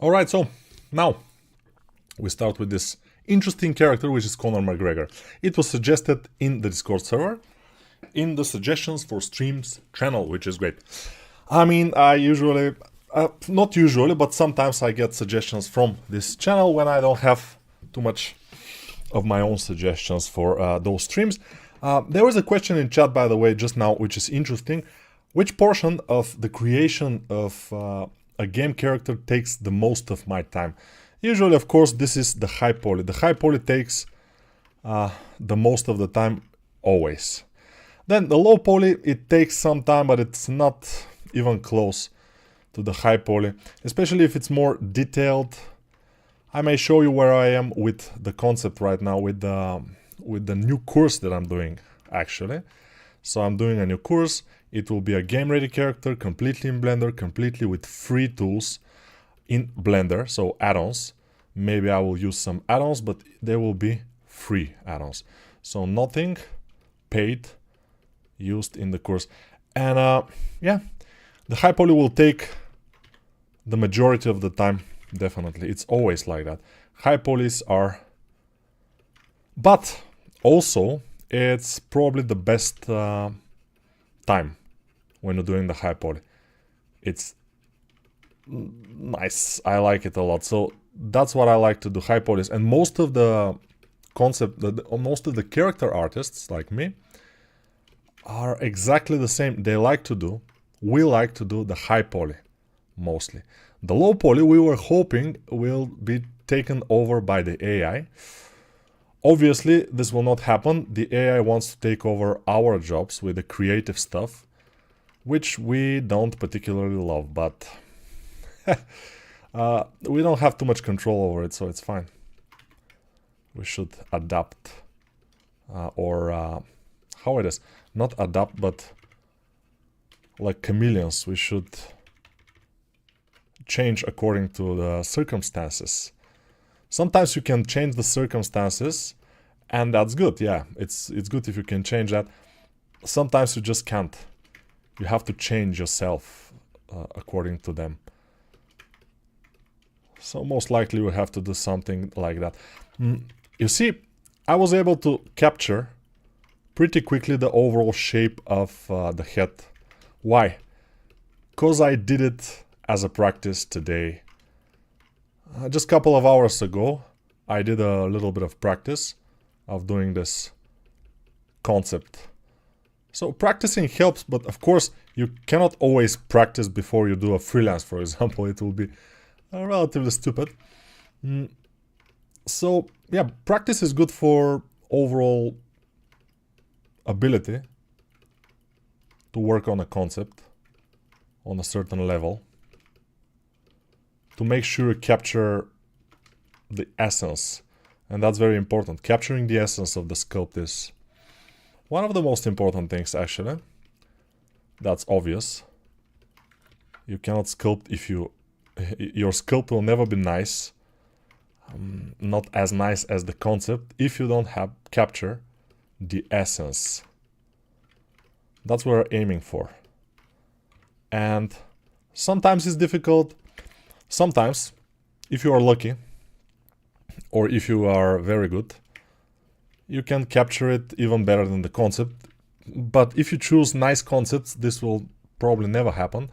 Alright, so now we start with this interesting character, which is Conor McGregor. It was suggested in the Discord server, in the suggestions for streams channel, which is great. I mean, I usually, not usually, but sometimes I get suggestions from this channel when I don't have too much of my own suggestions for those streams. There was a question in chat, by the way, just now, which is interesting. Which portion of the creation of a game character takes the most of my time? Usually, of course, this is the high poly. The high poly takes the most of the time, always. Then the low poly, it takes some time, but it's not even close to the high poly, especially if it's more detailed. I may show you where I am with the concept right now, with the new course that I'm doing, actually. So I'm doing a new course. It will be a game-ready character, completely in Blender, completely with free tools in Blender, so add-ons. Maybe I will use some add-ons, but they will be free add-ons. So nothing paid used in the course. And yeah, the high poly will take the majority of the time, definitely. It's always like that. High polys are... But also, it's probably the best time when you're doing the high poly. It's nice. I like it a lot. So that's what I like to do, high polys. And most of the most of the character artists like me are exactly the same. They like to do, we like to do the high poly mostly. The low poly we were hoping will be taken over by the AI. Obviously, this will not happen. The AI wants to take over our jobs with the creative stuff, which we don't particularly love, but we don't have too much control over it, so it's fine. We should adapt, how it is, not adapt, but like chameleons, we should change according to the circumstances. Sometimes you can change the circumstances, and that's good. Yeah, it's good if you can change that. Sometimes you just can't. You have to change yourself according to them. So most likely we have to do something like that. You see, I was able to capture pretty quickly the overall shape of the head. Why? Because I did it as a practice today. Just a couple of hours ago, I did a little bit of practice of doing this concept. So practicing helps, but of course you cannot always practice before you do a freelance, for example. It will be relatively stupid. So yeah, practice is good for overall ability to work on a concept on a certain level, to make sure you capture the essence. And that's very important. Capturing the essence of the sculpt is one of the most important things, actually. That's obvious. You cannot sculpt if your sculpt will never be nice, not as nice as the concept, if you don't have capture the essence. That's what we're aiming for. And sometimes it's difficult. Sometimes, if you are lucky, or if you are very good, you can capture it even better than the concept. But if you choose nice concepts, this will probably never happen.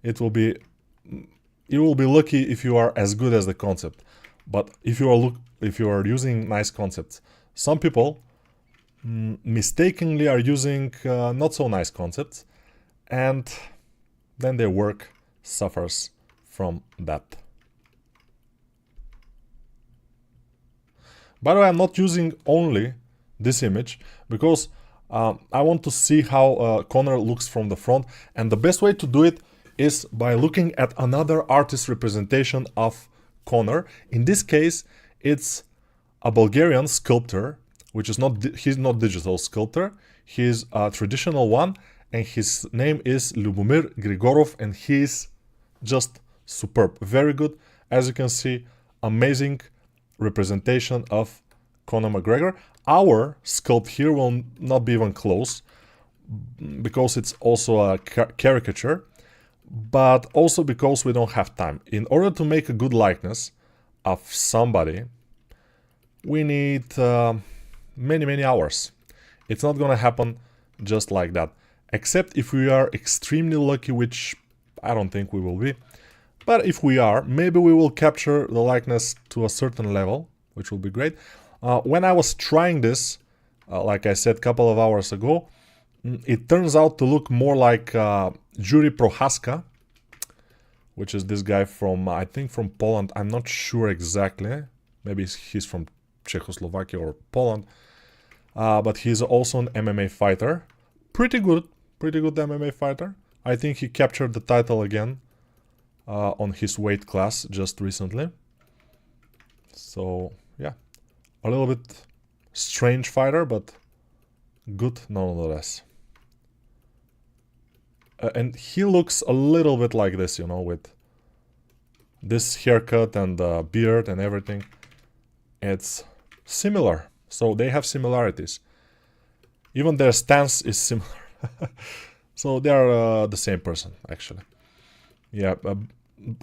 You will be lucky if you are as good as the concept. But if you are using nice concepts, some people mistakenly are using not so nice concepts, and then their work suffers from that. By the way, I'm not using only this image because I want to see how Conor looks from the front, and the best way to do it is by looking at another artist representation of Conor. In this case, it's a Bulgarian sculptor, which is he's not digital sculptor, he's a traditional one, and his name is Lyubomir Grigorov, and he's just superb, very good. As you can see, amazing representation of Conor McGregor. Our sculpt here will not be even close because it's also a caricature, but also because we don't have time. In order to make a good likeness of somebody, we need many hours. It's not gonna happen just like that, except if we are extremely lucky, which I don't think we will be. But if we are, maybe we will capture the likeness to a certain level, which will be great. When I was trying this, like I said a couple of hours ago, it turns out to look more like Yuri Prohaska, which is this guy from, I think from Poland. I'm not sure exactly. Maybe he's from Czechoslovakia or Poland. But he's also an MMA fighter. Pretty good MMA fighter. I think he captured the title again on his weight class just recently. So, yeah. A little bit strange fighter, but good nonetheless. And he looks a little bit like this, you know, with this haircut and beard and everything. It's similar. So they have similarities. Even their stance is similar. So they are the same person, actually. Yeah,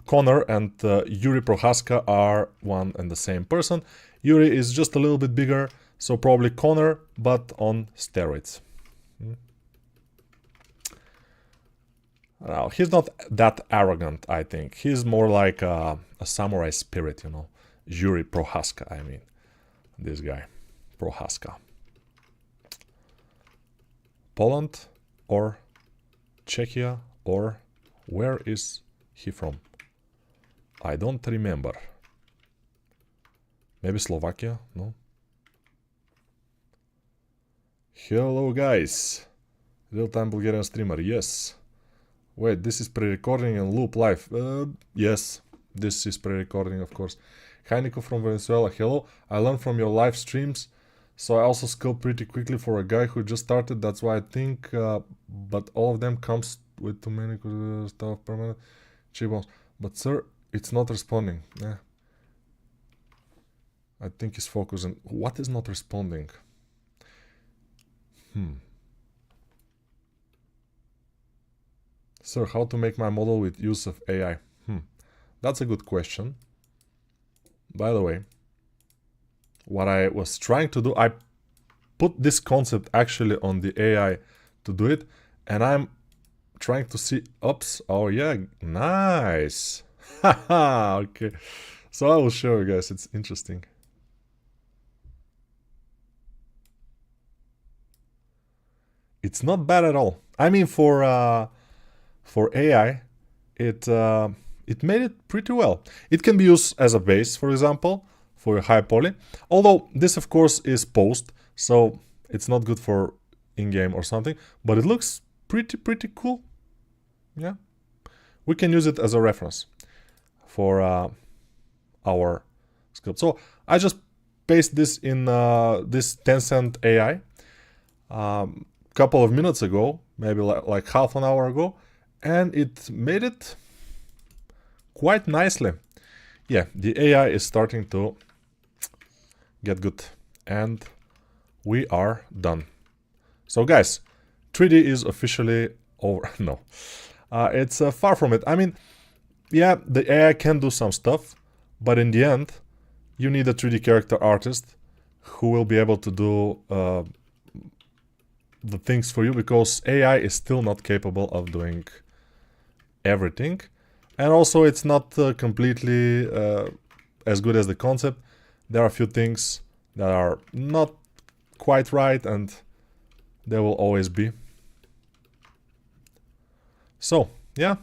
Conor and Yuri Prohaska are one and the same person. Yuri is just a little bit bigger, so probably Conor, but on steroids. Now, he's not that arrogant, I think. He's more like a samurai spirit, you know. Yuri Prohaska, I mean. This guy, Prohaska. Poland or Czechia, or where is he from? I don't remember. Maybe Slovakia? No? Hello guys. Real-time Bulgarian streamer, yes. Wait, this is pre-recording and loop live. Yes, this is pre-recording, of course. Hi Nico from Venezuela, hello. I learned from your live streams, so I also sculpt pretty quickly for a guy who just started. That's why I think, but all of them comes with too many stuff permanent cheekbones. But sir, it's not responding. Yeah. I think he's focusing. What is not responding? Sir, how to make my model with use of AI? That's a good question. By the way, what I was trying to do, I put this concept actually on the AI to do it, and I'm trying to see, oops, oh yeah, nice. Haha, okay. So I will show you guys, it's interesting. It's not bad at all. I mean, for AI, it made it pretty well. It can be used as a base, for example, for a high poly. Although this, of course, is post, so it's not good for in-game or something. But it looks pretty cool. Yeah, we can use it as a reference for our sculpt. So I just paste this in this Tencent AI. Couple of minutes ago, maybe like half an hour ago, and it made it quite nicely. Yeah, the AI is starting to get good, and we are done. So guys, 3D is officially over. No, it's far from it. I mean, yeah, the AI can do some stuff, but in the end, you need a 3D character artist who will be able to do the things for you, because AI is still not capable of doing everything. And also it's not completely as good as the concept. There are a few things that are not quite right, and there will always be. So, yeah,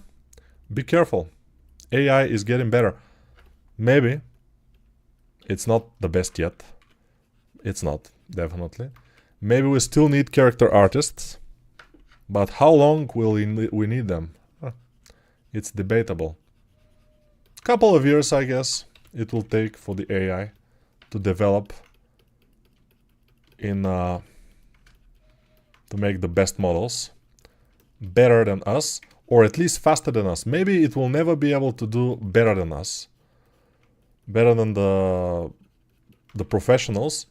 be careful. AI is getting better. Maybe it's not the best yet. It's not, definitely. Maybe we still need character artists, but how long will we need them? It's debatable. Couple of years, I guess, it will take for the AI to develop in to make the best models better than us, or at least faster than us. Maybe it will never be able to do better than us, better than the professionals,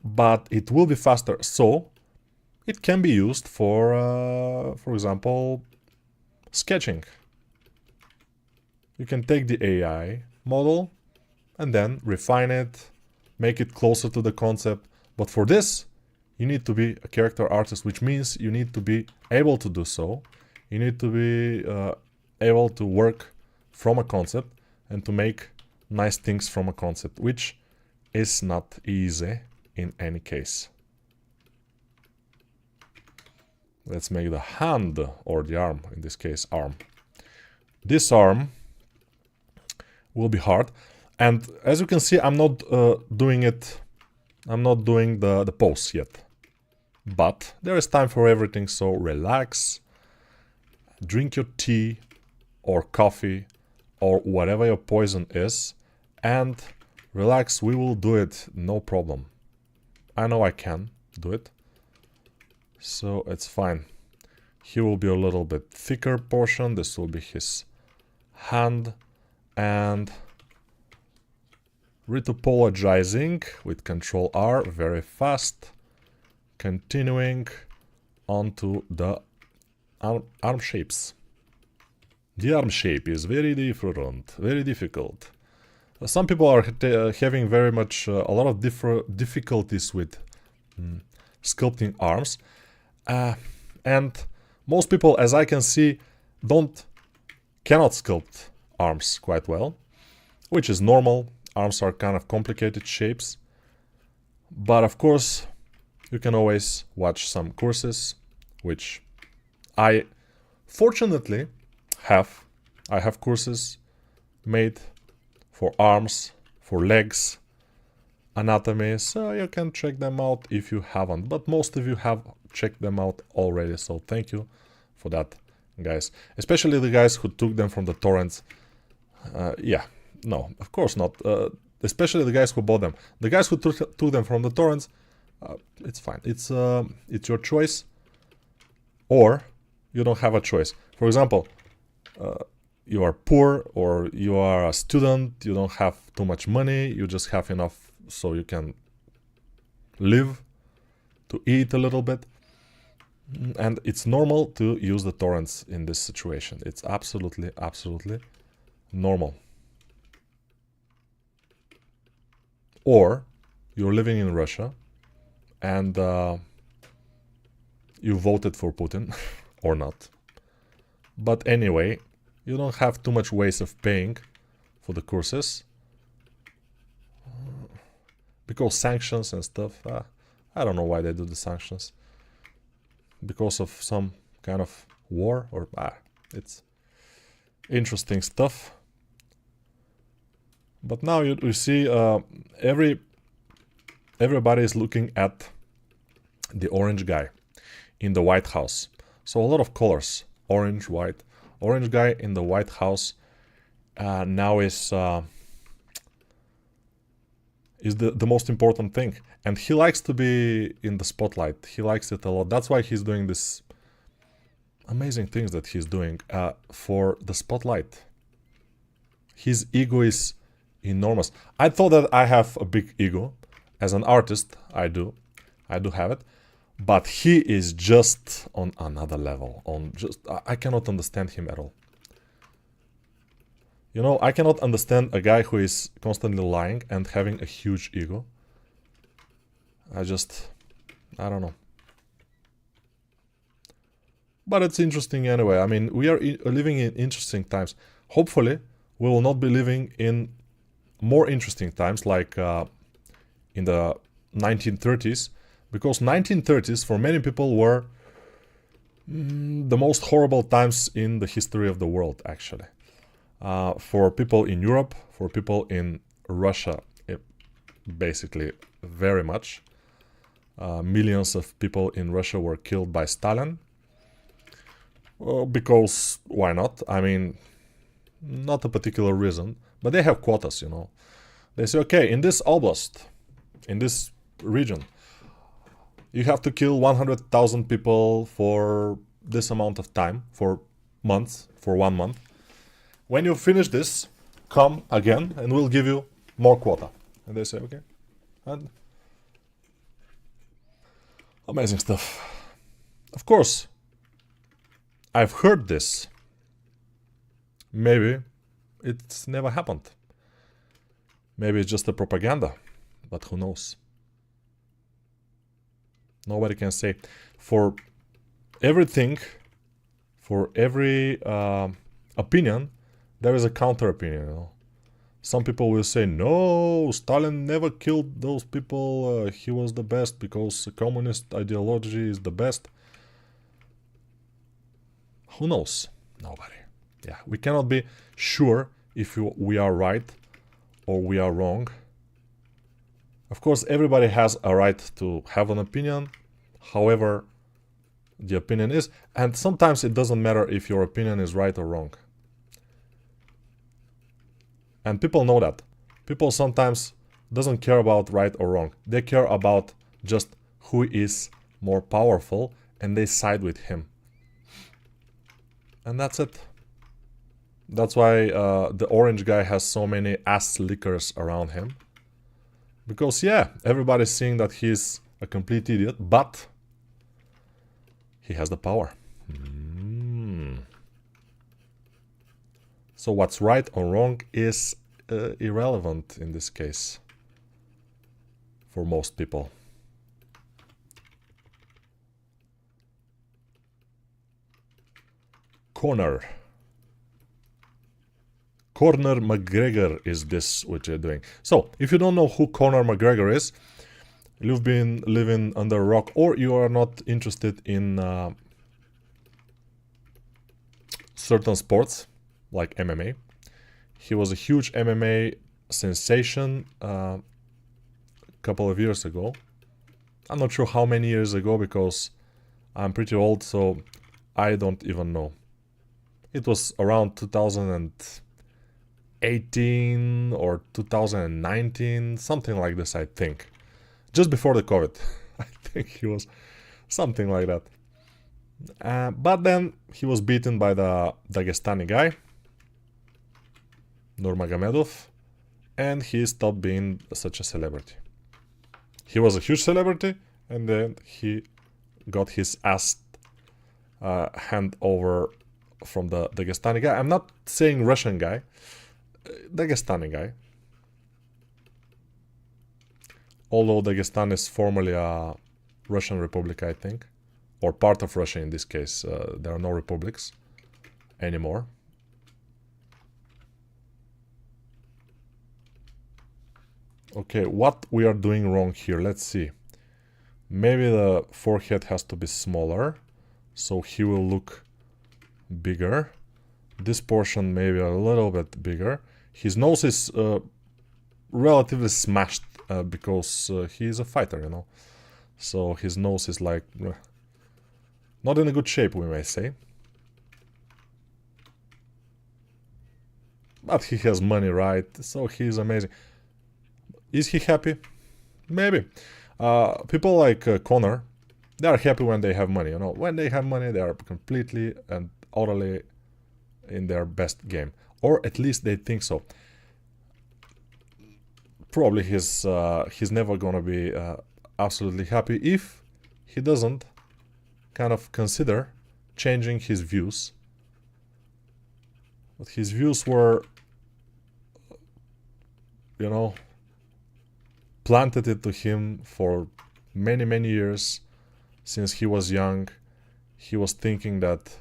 but it will be faster, so it can be used for example, sketching. you can take the AI model and then refine it, make it closer to the concept. But for this, you need to be a character artist, which means you need to be able to do so. You need to be able to work from a concept and to make nice things from a concept, which is not easy in any case. Let's make the hand, or the arm, in this case, arm. This arm will be hard. And as you can see, I'm not doing it. I'm not doing the pose yet. But there is time for everything, so relax. Drink your tea or coffee or whatever your poison is and relax. We will do it, no problem. I know I can do it, so it's fine. Here will be a little bit thicker portion. This will be his hand, and retopologizing with Control R very fast, continuing onto the arm shapes. The arm shape is very different, very difficult. Some people are having very much a lot of difficulties with sculpting arms, and most people, as I can see, cannot sculpt arms quite well, which is normal. Arms are kind of complicated shapes, but of course you can always watch some courses, which I fortunately have. I have courses made for arms, for legs, anatomy, so you can check them out if you haven't. But most of you have checked them out already, so thank you for that, guys. Especially the guys who took them from the torrents. Yeah, no, of course not. Especially the guys who bought them. The guys who took them from the torrents, it's fine. It's your choice, or you don't have a choice. For example, you are poor, or you are a student, you don't have too much money, you just have enough so you can live, to eat a little bit. And it's normal to use the torrents in this situation. It's absolutely, absolutely normal. Or you're living in Russia and you voted for Putin or not. But anyway, you don't have too much ways of paying for the courses because sanctions and stuff. I don't know why they do the sanctions. Because of some kind of war, or it's interesting stuff. But now you see everybody is looking at the orange guy in the White House. So a lot of colors, orange, white. Orange guy in the White House now is the most important thing. And he likes to be in the spotlight. He likes it a lot. That's why he's doing this amazing things that he's doing for the spotlight. His ego is enormous. I thought that I have a big ego. As an artist, I do have it. But he is just on another level. I cannot understand him at all. You know, I cannot understand a guy who is constantly lying and having a huge ego. I don't know. But it's interesting anyway. I mean, we are living in interesting times. Hopefully, we will not be living in more interesting times like in the 1930s. Because 1930s for many people were the most horrible times in the history of the world, actually. For people in Europe, for people in Russia, basically very much. Millions of people in Russia were killed by Stalin. Because why not? I mean, not a particular reason, but they have quotas, you know. They say, okay, in this oblast, in this region, you have to kill 100,000 people for this amount of time, for months, for 1 month. When you finish this, come again and we'll give you more quota. And they say, okay. And amazing stuff. Of course, I've heard this maybe it's never happened. Maybe it's just a propaganda, but who knows? Nobody can say. For everything, for every opinion, there is a counter opinion, you know? Some people will say, no, Stalin never killed those people, he was the best because communist ideology is the best. Who knows? Nobody. Yeah, we cannot be sure if we are right or we are wrong. Of course, everybody has a right to have an opinion, however the opinion is, and sometimes it doesn't matter if your opinion is right or wrong. And people know that. People sometimes doesn't care about right or wrong. They care about just who is more powerful and they side with him. And that's it. That's why the orange guy has so many ass lickers around him. Because yeah, everybody's seeing that he's a complete idiot, but he has the power. So what's right or wrong is irrelevant in this case for most people. Conor McGregor is this what you're doing. So, if you don't know who Conor McGregor is, you've been living under a rock, or you are not interested in certain sports like MMA. He was a huge MMA sensation a couple of years ago. I'm not sure how many years ago because I'm pretty old, so I don't even know. It was around 2018 or 2019, something like this, I think. Just before the COVID. I think he was something like that. But then he was beaten by the Dagestani guy, Nurmagomedov, and he stopped being such a celebrity. He was a huge celebrity, and then he got his ass hand over from the Dagestani guy. I'm not saying Russian guy, Dagestani guy. Although Dagestan is formerly a Russian republic, I think, or part of Russia in this case. There are no republics anymore. Okay, what we are doing wrong here? Let's see. Maybe the forehead has to be smaller, so he will look bigger. This portion maybe a little bit bigger. His nose is relatively smashed because he is a fighter, you know. So his nose is like not in a good shape, we may say. But he has money, right? So he's amazing. Is he happy? Maybe. People like Conor, they are happy when they have money, you know. When they have money, they are completely and utterly in their best game. Or at least they think so. Probably he's never gonna be absolutely happy if he doesn't kind of consider changing his views. But his views were, you know, planted into him for many, many years. Since he was young, he was thinking that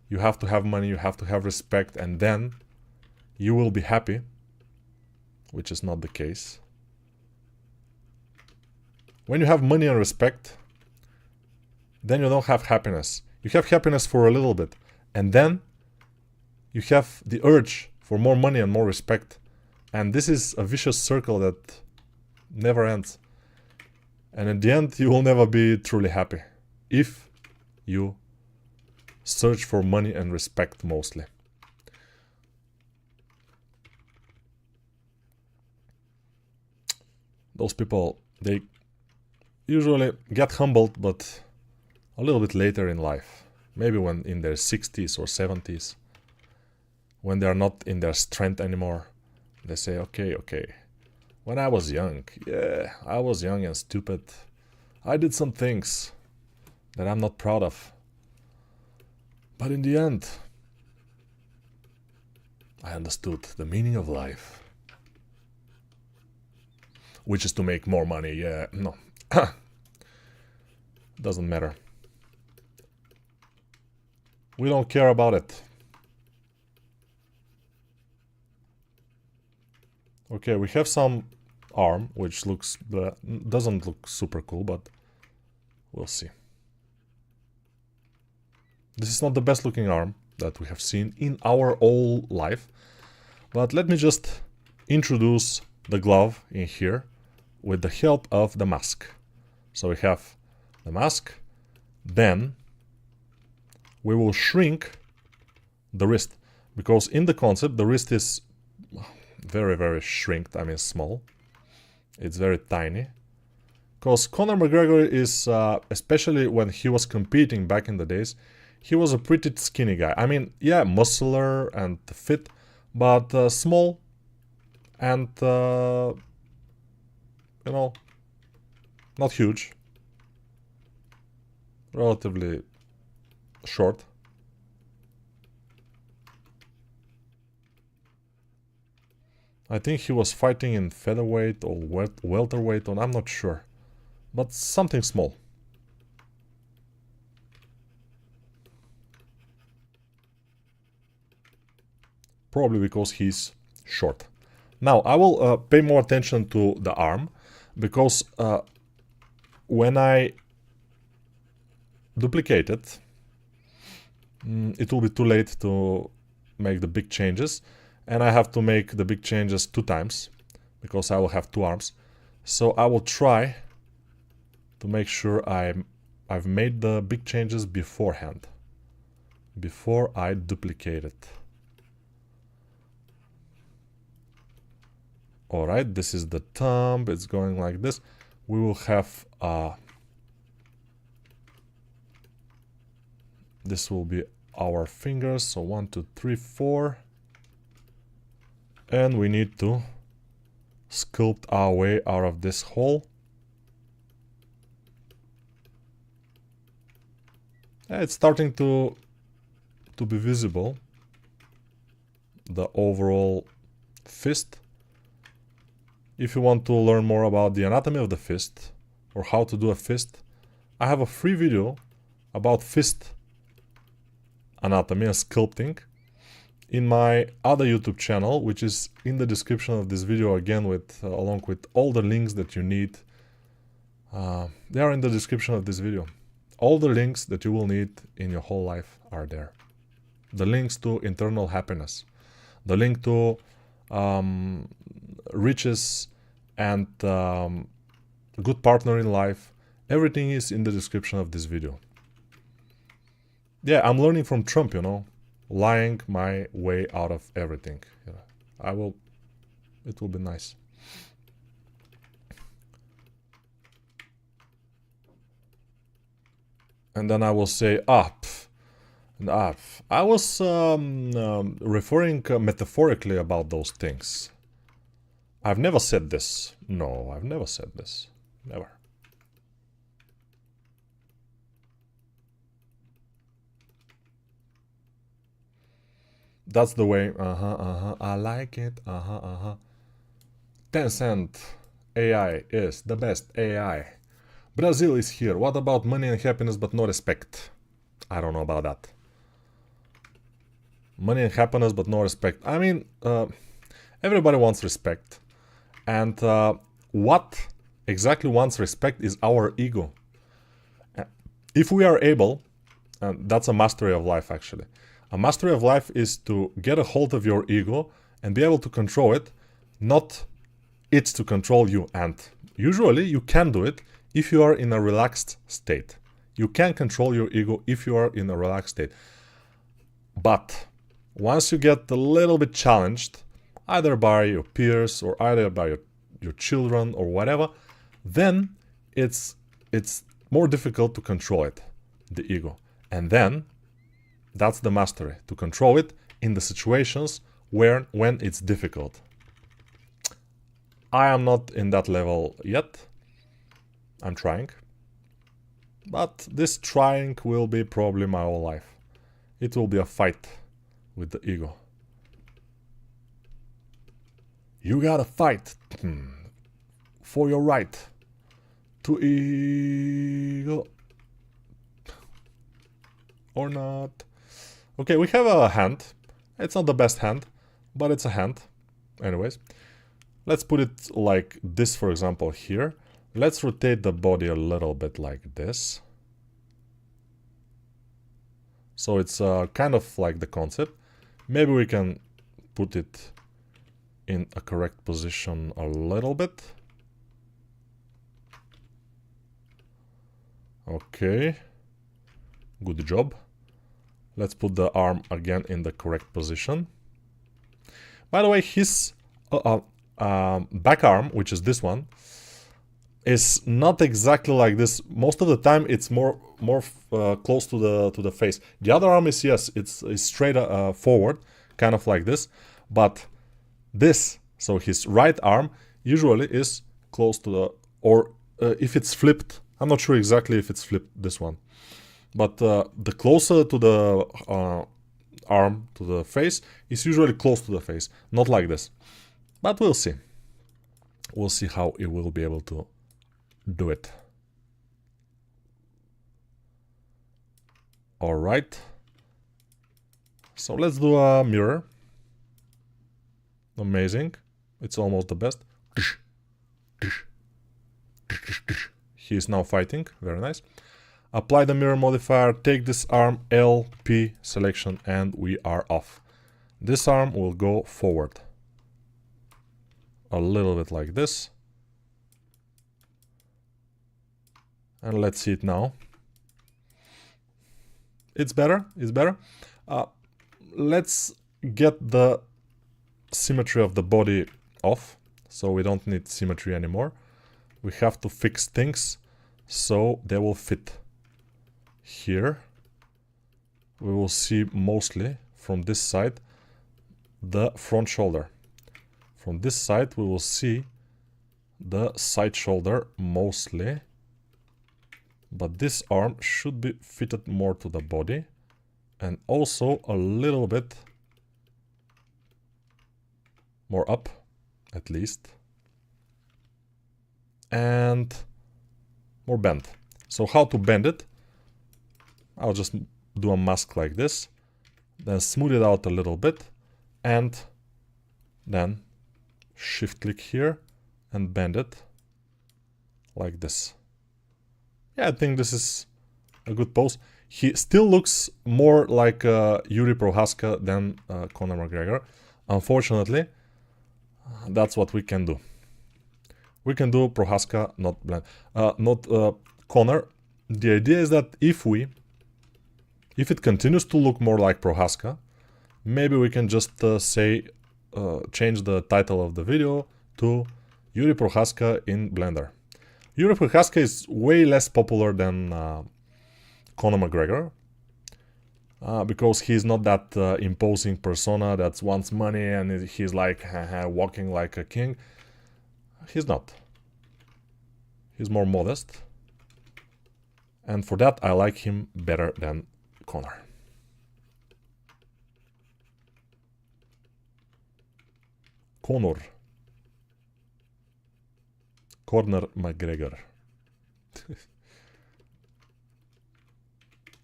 you have to have money, you have to have respect, and then you will be happy, which is not the case. When you have money and respect, then you don't have happiness. You have happiness for a little bit, and then you have the urge for more money and more respect. And this is a vicious circle that never ends. And in the end, you will never be truly happy if you search for money and respect mostly. Those people, they usually get humbled, but a little bit later in life. Maybe when in their 60s or 70s. When they are not in their strength anymore. They say, okay. When I was young, yeah, I was young and stupid. I did some things that I'm not proud of. But in the end, I understood the meaning of life. Which is to make more money, yeah, no. Doesn't matter. We don't care about it. Okay, we have some arm, which looks doesn't look super cool, but we'll see. This is not the best looking arm that we have seen in our whole life, but let me just introduce the glove in here with the help of the mask. So we have the mask, then we will shrink the wrist, because in the concept the wrist is very, very shrinked, I mean small. It's very tiny. Because Conor McGregor is, especially when he was competing back in the days, he was a pretty skinny guy. I mean, yeah, muscular and fit, but small and, you know, not huge. Relatively short. I think he was fighting in featherweight or welterweight, or I'm not sure. But something small. Probably because he's short. Now, I will pay more attention to the arm, because when I duplicate it, it will be too late to make the big changes. And I have to make the big changes 2 times, because I will have 2 arms. So I will try to make sure I've made the big changes beforehand, before I duplicate it. Alright, this is the thumb, it's going like this. We will have this will be our fingers, so 1, 2, 3, 4. And we need to sculpt our way out of this hole. It's starting to be visible, the overall fist. If you want to learn more about the anatomy of the fist, or how to do a fist, I have a free video about fist anatomy and sculpting in my other YouTube channel, which is in the description of this video, again, with along with all the links that you need. They are in the description of this video. All the links that you will need in your whole life are there. The links to internal happiness, the link to riches and good partner in life. Everything is in the description of this video. Yeah, I'm learning from Trump, you know. Lying my way out of everything. You know, it will be nice. And then I will say up. I was referring metaphorically about those things. I've never said this. No, I've never said this. Never. That's the way. I like it. Tencent AI is the best AI. Brazil is here. What about money and happiness but no respect? I don't know about that. Money and happiness but no respect. I mean, everybody wants respect. And what exactly wants respect is our ego. If we are able, and that's a mastery of life actually. A mastery of life is to get a hold of your ego and be able to control it, not it to control you. And usually you can do it if you are in a relaxed state. You can control your ego if you are in a relaxed state. But once you get a little bit challenged, either by your peers or either by your children or whatever, then it's more difficult to control it, the ego. And then that's the mastery, to control it in the situations when it's difficult. I am not in that level yet. I'm trying. But this trying will be probably my whole life. It will be a fight with the ego. You gotta fight for your right to eagle. Or not. Okay, we have a hand. It's not the best hand, but it's a hand. Anyways, let's put it like this, for example, here. Let's rotate the body a little bit like this. So it's kind of like the concept. Maybe we can put it in a correct position a little bit. Okay. Good job. Let's put the arm again in the correct position. By the way, his back arm, which is this one, is not exactly like this. Most of the time, it's more close to the face. The other arm is, yes, it's straight forward, kind of like this. But this, so his right arm, usually is close to the, or if it's flipped, I'm not sure exactly if it's flipped, this one. But the closer to the arm to the face is usually close to the face, not like this. But we'll see. We'll see how it will be able to do it. All right. So let's do a mirror. Amazing. It's almost the best. He is now fighting. Very nice. Apply the mirror modifier, take this arm, LP selection, and we are off. This arm will go forward. A little bit like this. And let's see it now. It's better, it's better. Let's get the symmetry of the body off, so we don't need symmetry anymore. We have to fix things so they will fit. Here we will see mostly from this side the front shoulder. From this side we will see the side shoulder mostly, but this arm should be fitted more to the body and also a little bit more up, at least, and more bend. So how to bend it? I'll just do a mask like this, then smooth it out a little bit, and then shift click here and bend it like this. Yeah, I think this is a good pose. He still looks more like Yuri Prohaska than Conor McGregor. Unfortunately, that's what we can do. We can do Prohaska, not Conor. The idea is that if it continues to look more like Prohaska, maybe we can just change the title of the video to Yuri Prohaska in Blender. Yuri Prohaska is way less popular than Conor McGregor because he's not that imposing persona that wants money and he's like walking like a king. He's not. He's more modest. And for that, I like him better than Conor. Conor McGregor.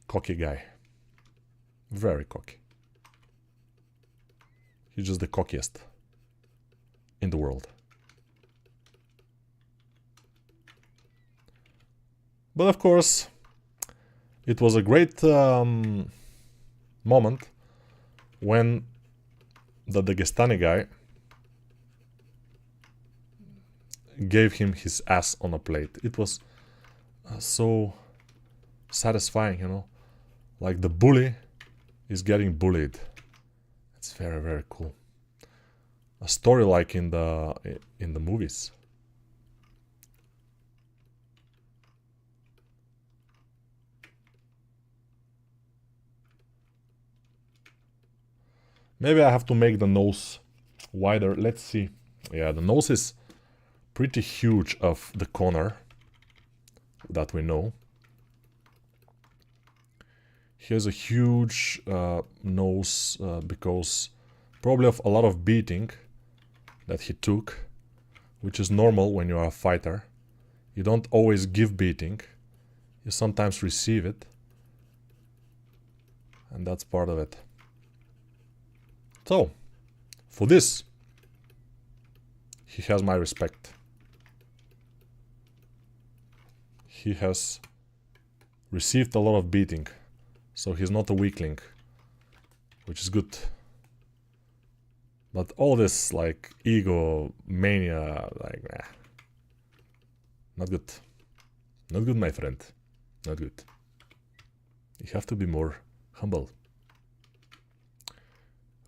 Cocky guy. Very cocky. He's just the cockiest in the world. But of course, it was a great moment when the Dagestani guy gave him his ass on a plate. It was so satisfying, you know, like the bully is getting bullied. It's very, very cool. A story like in the movies. Maybe I have to make the nose wider. Let's see. Yeah, the nose is pretty huge of the Conor that we know. He has a huge nose because probably of a lot of beating. that he took, which is normal when you are a fighter. You don't always give beating. You sometimes receive it. And that's part of it. So, for this, he has my respect. He has received a lot of beating, so he's not a weakling, which is good. But all this, like, ego, mania, like, not good. Not good, my friend. Not good. You have to be more humble.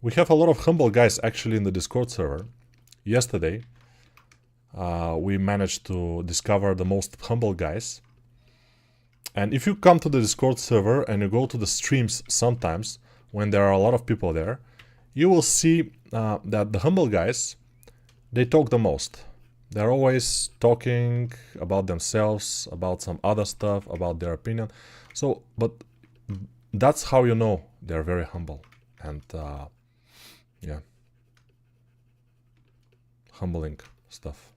We have a lot of humble guys actually in the Discord server. Yesterday, we managed to discover the most humble guys. And if you come to the Discord server and you go to the streams sometimes, when there are a lot of people there, you will see that the humble guys, they talk the most. They're always talking about themselves, about some other stuff, about their opinion. So, but that's how you know they're very humble. And yeah, humbling stuff.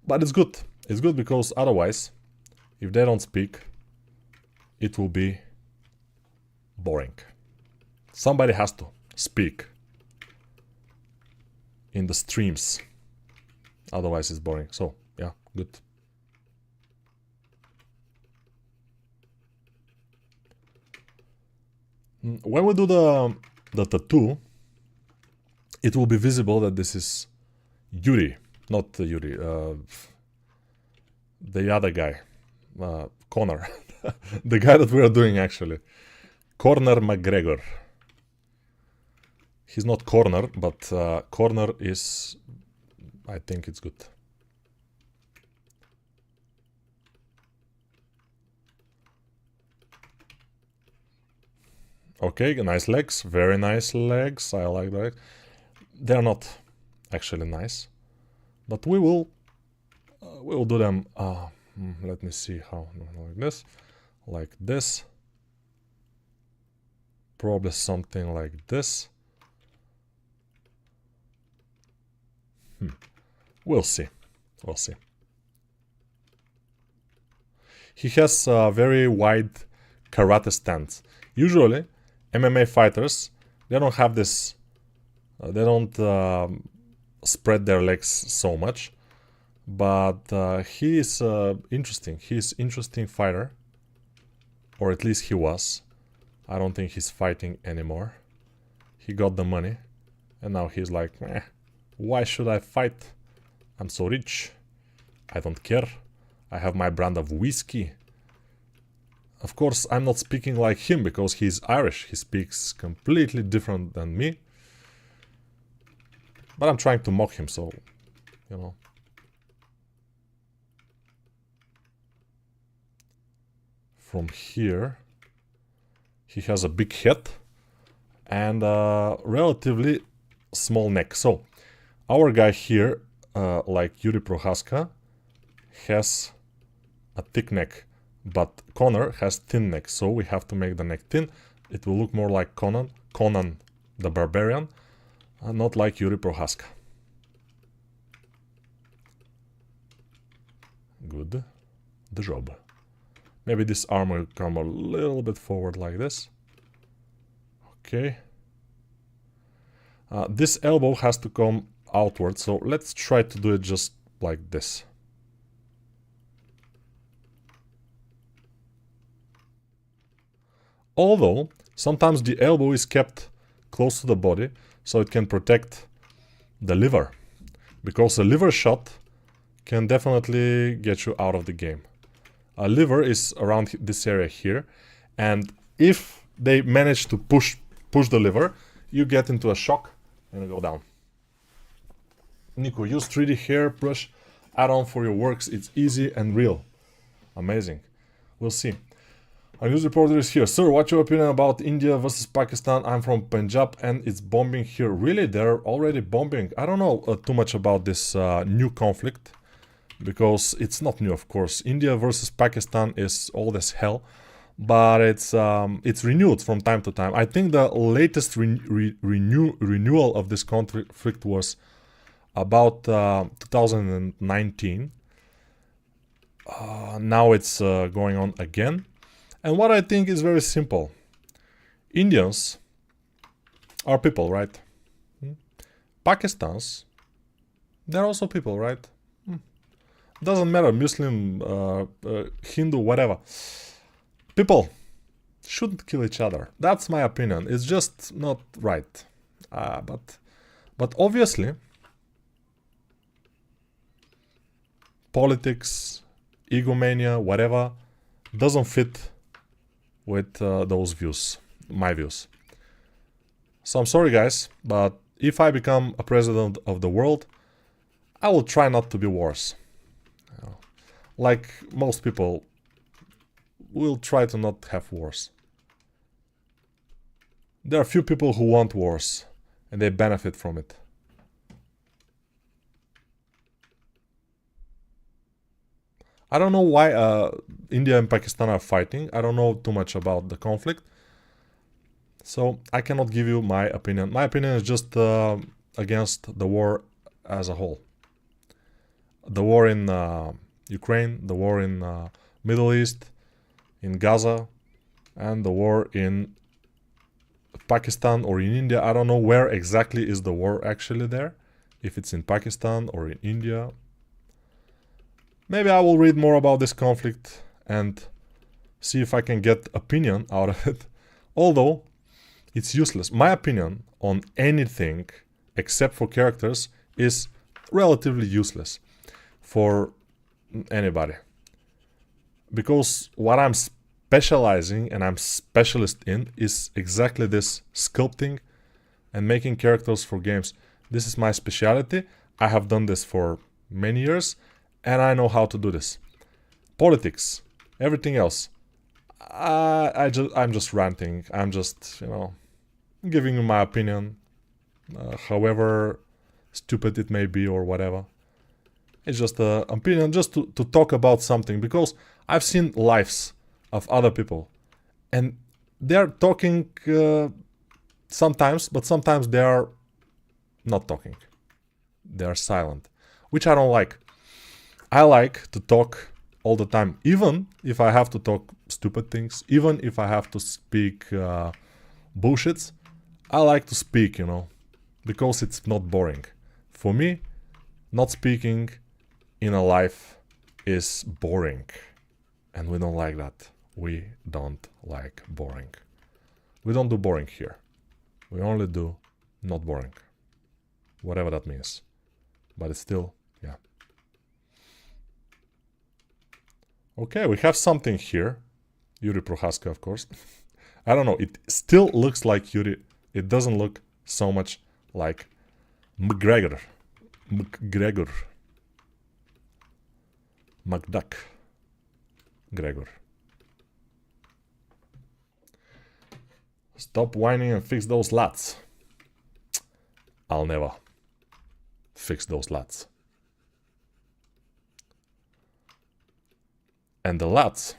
But it's good. It's good because otherwise, if they don't speak, it will be boring. Somebody has to speak in the streams. Otherwise it's boring. So, yeah, good. When we do the tattoo, it will be visible that this is Yuri, not Yuri, the other guy, Conor, the guy that we are doing actually, Conor McGregor. He's not corner, but corner is, I think it's good. Okay, nice legs, very nice legs, I like that. They're not actually nice, but we will do them, let me see how, like this, probably something like this. We'll see, we'll see. He has a very wide karate stance. Usually, MMA fighters, they don't have this, they don't spread their legs so much, but he is interesting. He's an interesting fighter, or at least he was. I don't think he's fighting anymore. He got the money, and now he's like, why should I fight? I'm so rich. I don't care. I have my brand of whiskey. Of course, I'm not speaking like him because he's Irish. He speaks completely different than me. But I'm trying to mock him, so, you know. From here, he has a big head and a relatively small neck. So, our guy here, like Yuri Prohaska, has a thick neck. But Conor has thin neck, so we have to make the neck thin. It will look more like Conan the Barbarian, and not like Yuri Prohaska. Good. The job. Maybe this arm will come a little bit forward like this. Okay. This elbow has to come outward, so let's try to do it just like this. Although, sometimes the elbow is kept close to the body, so it can protect the liver. Because a liver shot can definitely get you out of the game. A liver is around this area here, and if they manage to push the liver, you get into a shock and you go down. Nico, use 3D hairbrush add-on for your works. It's easy and real. Amazing. We'll see. Our news reporter is here. Sir, what's your opinion about India versus Pakistan? I'm from Punjab and it's bombing here. Really? They're already bombing? I don't know too much about this new conflict, because it's not new, of course. India versus Pakistan is old as hell. but it's renewed from time to time. I think the latest renewal of this conflict was about 2019. Now it's going on again. And what I think is very simple. Indians are people, right? Pakistans, they're also people, right? Doesn't matter, Muslim, Hindu, whatever. People shouldn't kill each other. That's my opinion. It's just not right. But obviously, politics, egomania, whatever, doesn't fit with those views, my views. So I'm sorry, guys, but if I become a president of the world, I will try not to be wars. Like most people will try to not have wars. There are few people who want wars, and they benefit from it. I don't know why India and Pakistan are fighting. I don't know too much about the conflict. So I cannot give you my opinion. My opinion is just against the war as a whole. The war in Ukraine, the war in Middle East, in Gaza, and the war in Pakistan or in India. I don't know where exactly is the war actually there. If it's in Pakistan or in India. Maybe I will read more about this conflict and see if I can get opinion out of it. Although it's useless. My opinion on anything except for characters is relatively useless for anybody. Because what I'm specializing and I'm specialist in is exactly this sculpting and making characters for games. This is my specialty. I have done this for many years and I know how to do this. Politics, everything else. I'm just ranting. I'm just, giving you my opinion, however stupid it may be or whatever. It's just an opinion, just to talk about something, because I've seen lives of other people and they're talking sometimes, but sometimes they are not talking. They are silent, which I don't like. I like to talk all the time, even if I have to talk stupid things, even if I have to speak bullshits. I like to speak, because it's not boring. For me, not speaking in a life is boring, and we don't like that. We don't like boring. We don't do boring here. We only do not boring, whatever that means. But it's still, yeah. Okay, we have something here. Yuri Prohaska, of course. I don't know, it still looks like Yuri. It doesn't look so much like McGregor. McDuck. Gregor. Stop whining and fix those lats. I'll never fix those lats. And the lats.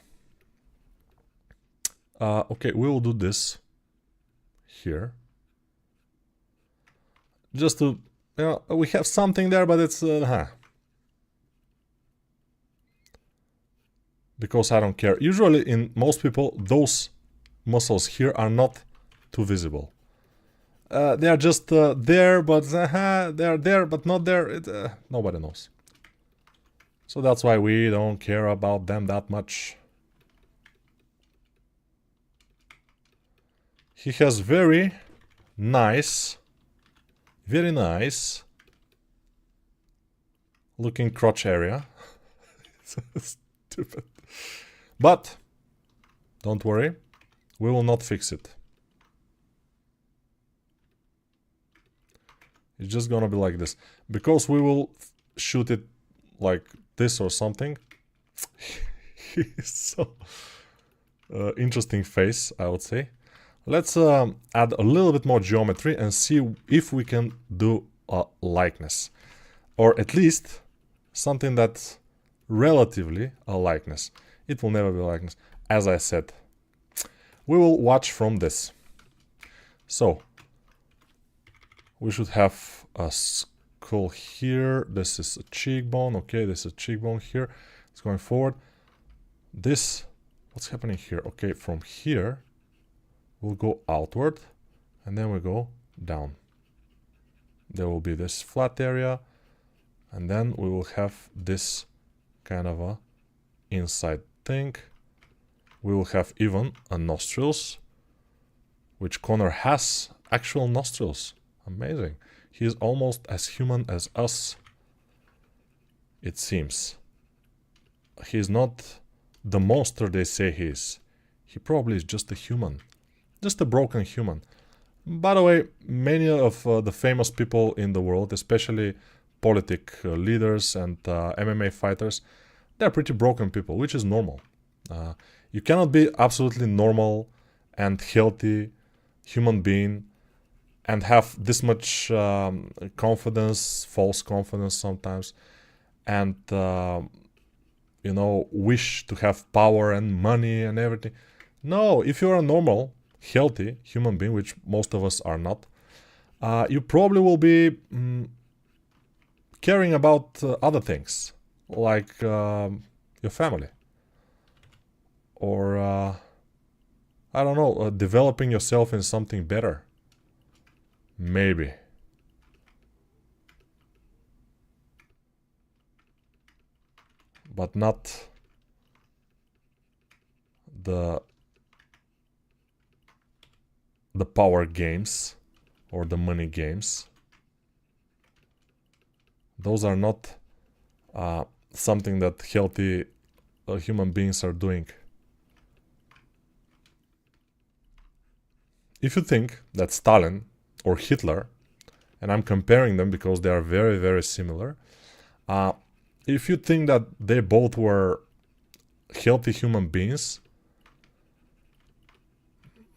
Okay, we will do this here. Just to, we have something there, but it's, because I don't care. Usually in most people, those muscles here are not too visible. They are just there, but they're there, but not there. Nobody knows. So that's why we don't care about them that much. He has very nice looking crotch area. It's stupid. But don't worry, we will not fix it. It's just gonna be like this. Because we will shoot it like this or something. He's so interesting face, I would say. Let's add a little bit more geometry and see if we can do a likeness. Or at least something that's relatively a likeness. It will never be a likeness. As I said, we will watch from this. So we should have a skull here. This is a cheekbone. Okay, this is a cheekbone here. It's going forward. This, what's happening here? Okay, from here we'll go outward and then we go down. There will be this flat area and then we will have this kind of a inside thing. We will have even a nostrils, which Conor has actual nostrils. Amazing. He is almost as human as us, it seems. He is not the monster they say he is. He probably is just a human. Just a broken human. By the way, many of the famous people in the world, especially politic leaders and MMA fighters, they're pretty broken people, which is normal. You cannot be absolutely normal and healthy human being and have this much confidence, false confidence sometimes, and you know, wish to have power and money and everything. No, if you're a normal, healthy human being, which most of us are not, you probably will be caring about other things, like your family. Or, I don't know, developing yourself in something better. Maybe. But not the power games or the money games. Those are not something that healthy human beings are doing. If you think that Stalin or Hitler, and I'm comparing them because they are very, very similar, if you think that they both were healthy human beings,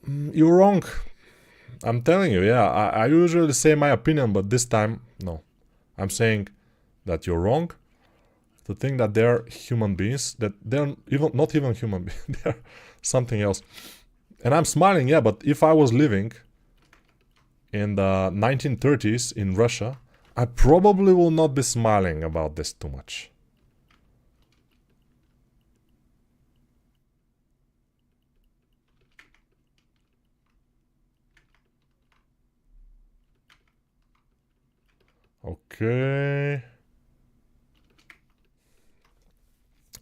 you're wrong. I'm telling you, yeah, I usually say my opinion, but this time, no. I'm saying that you're wrong to think that they're human beings, that they're not even human beings, they're something else. And I'm smiling, yeah, but if I was living in the 1930s in Russia, I probably will not be smiling about this too much. Okay.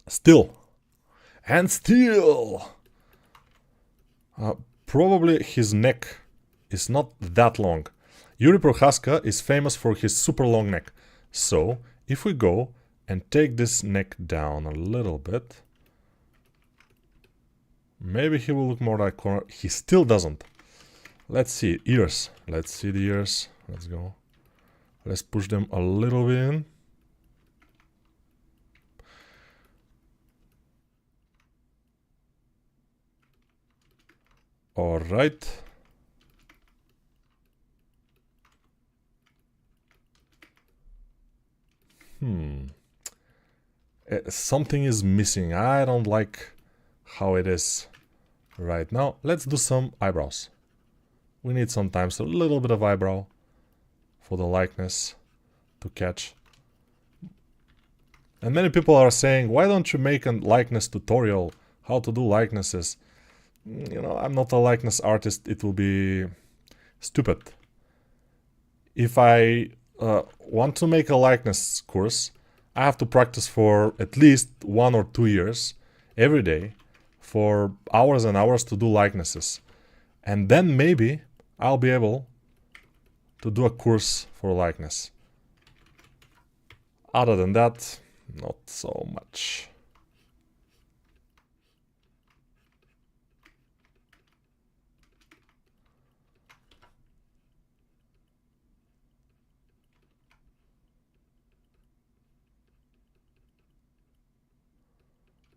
Still. And still. Probably his neck is not that long. Yuri Prohaska is famous for his super long neck. So, if we go and take this neck down a little bit, maybe he will look more like Conor. He still doesn't. Let's see. Ears. Let's see the ears. Let's go. Let's push them a little bit in. All right. Something is missing. I don't like how it is right now. Let's do some eyebrows. We need sometimes a little bit of eyebrow for the likeness to catch. And many people are saying, why don't you make a likeness tutorial, how to do likenesses? You know, I'm not a likeness artist, it will be stupid. If I want to make a likeness course, I have to practice for at least 1 or 2 years every day for hours and hours to do likenesses. And then maybe I'll be able to do a course for likeness. Other than that, not so much.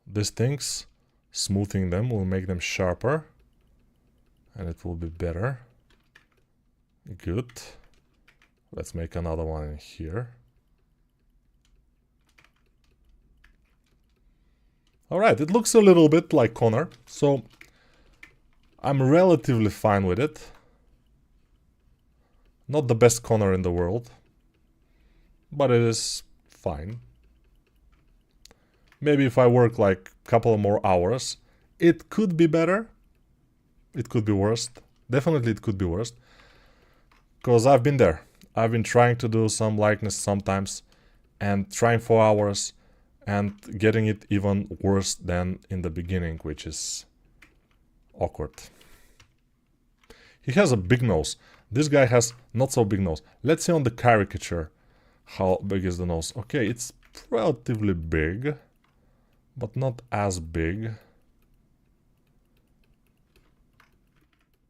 These things, smoothing them will make them sharper and it will be better. Good. Let's make another one in here. Alright, it looks a little bit like Conor, so I'm relatively fine with it. Not the best Conor in the world, but it is fine. Maybe if I work like a couple more hours, it could be better. It could be worse. Definitely it could be worse. Because I've been there. I've been trying to do some likeness sometimes and trying for hours and getting it even worse than in the beginning, which is awkward. He has a big nose. This guy has not so big nose. Let's see on the caricature how big is the nose. Okay, it's relatively big, but not as big.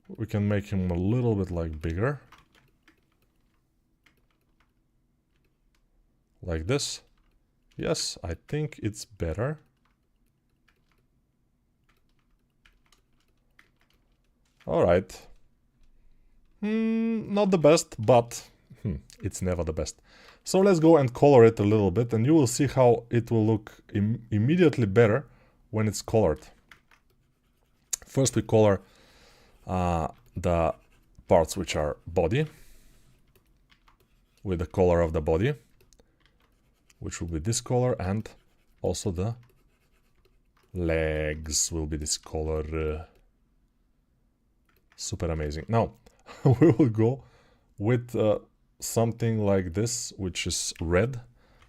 We can make him a little bit like bigger. Like this. Yes, I think it's better. Alright. Not the best, but it's never the best. So let's go and color it a little bit, and you will see how it will look immediately better when it's colored. First we color the parts which are body with the color of the body, which will be this color, and also the legs will be this color. Super amazing. Now we will go with something like this, which is red,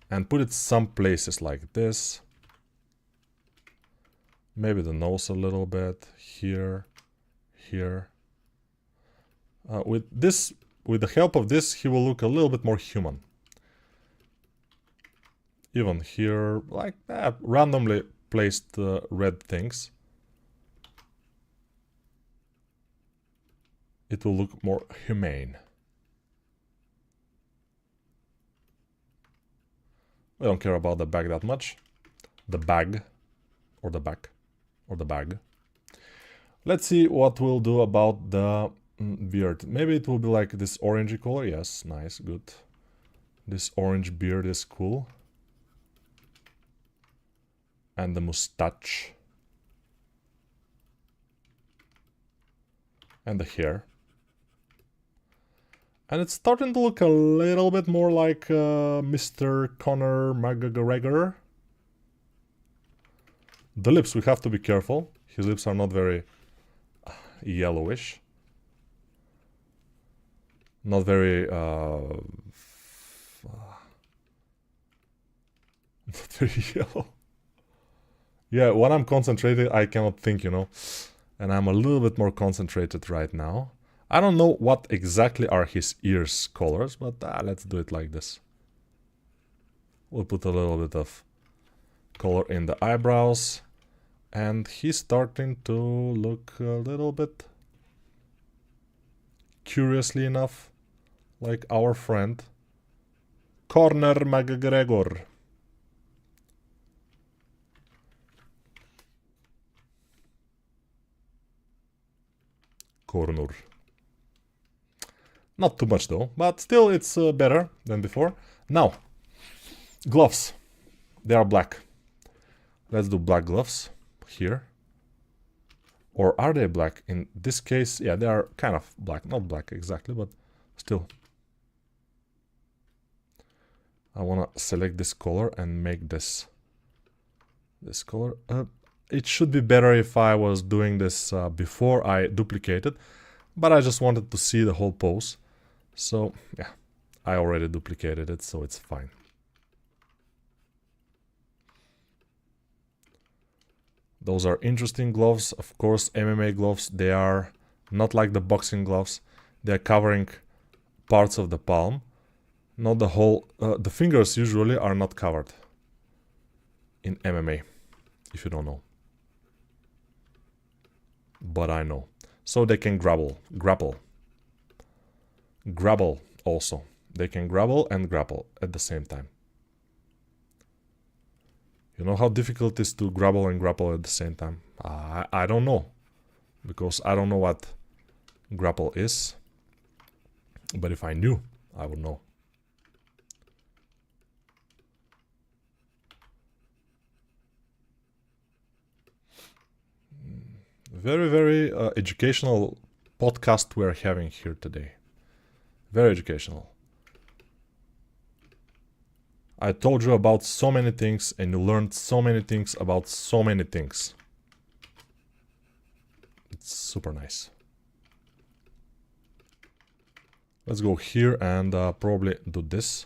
and put it some places like this. Maybe the nose a little bit here, here. With the help of this, he will look a little bit more human. Even here, like that, randomly placed red things. It will look more humane. We don't care about the bag that much. The bag, or the back, or the bag. Let's see what we'll do about the beard. Maybe it will be like this orangey color. Yes, nice, good. This orange beard is cool. And the mustache. And the hair. And it's starting to look a little bit more like Mr. Conor McGregor. The lips, we have to be careful. His lips are not very yellowish. Not very... not very yellow. Yeah, when I'm concentrated, I cannot think, you know. And I'm a little bit more concentrated right now. I don't know what exactly are his ears colors, but let's do it like this. We'll put a little bit of color in the eyebrows. And he's starting to look a little bit, curiously enough, like our friend Conor McGregor. Conor. Not too much though, but still it's better than before. Now, gloves. They are black. Let's do black gloves here. Or are they black? In this case, yeah, they are kind of black. Not black exactly, but still. I want to select this color and make this color. It should be better if I was doing this before I duplicated, but I just wanted to see the whole pose. So, yeah, I already duplicated it, so it's fine. Those are interesting gloves. Of course, MMA gloves, they are not like the boxing gloves. They're covering parts of the palm, not the whole... the fingers usually are not covered in MMA, if you don't know. But I know. So they can grapple also. They can grapple and grapple at the same time. You know how difficult it is to grapple and grapple at the same time? I don't know. Because I don't know what grapple is. But if I knew, I would know. Very, very educational podcast we're having here today. Very educational. I told you about so many things and you learned so many things about so many things. It's super nice. Let's go here and probably do this.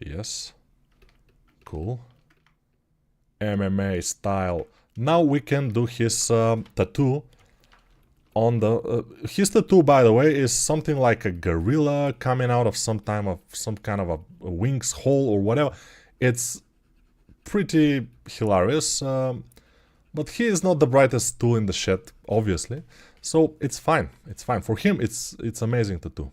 Yes. Cool. MMA style. Now we can do his tattoo on the... his tattoo, by the way, is something like a gorilla coming out of some kind of a wings hole or whatever. It's pretty hilarious, but he is not the brightest tool in the shed, obviously. So it's fine. It's fine. For him, it's amazing tattoo.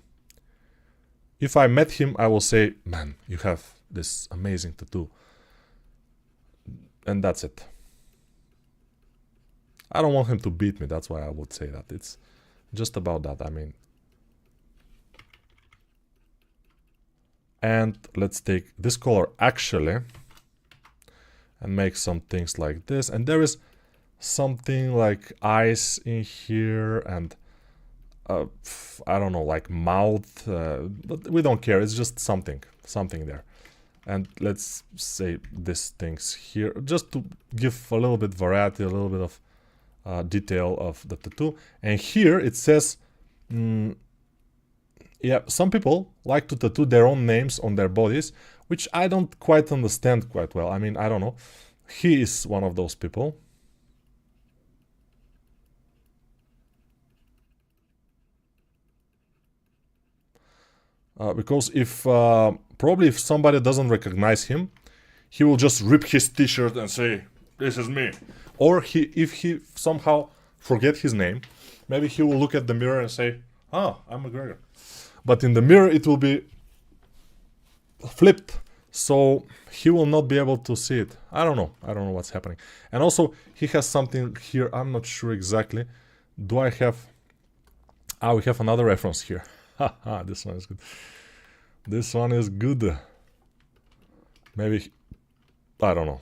If I met him, I will say, man, you have this amazing tattoo. And that's it. I don't want him to beat me, that's why I would say that. It's just about that, I mean. And let's take this color actually and make some things like this. And there is something like eyes in here and I don't know, like mouth, but we don't care. It's just something there. And let's say these things here, just to give a little bit variety, a little bit of detail of the tattoo. And here it says, yeah, some people like to tattoo their own names on their bodies, which I don't quite understand quite well. I mean, I don't know. He is one of those people. Because if probably if somebody doesn't recognize him, he will just rip his t-shirt and say, "This is me." Or if he somehow forget his name, maybe he will look at the mirror and say, "Ah, I'm McGregor." But in the mirror it will be flipped, so he will not be able to see it. I don't know what's happening. And also he has something here, I'm not sure exactly. Do I have... Ah, we have another reference here. Haha, this one is good. This one is good. Maybe... I don't know.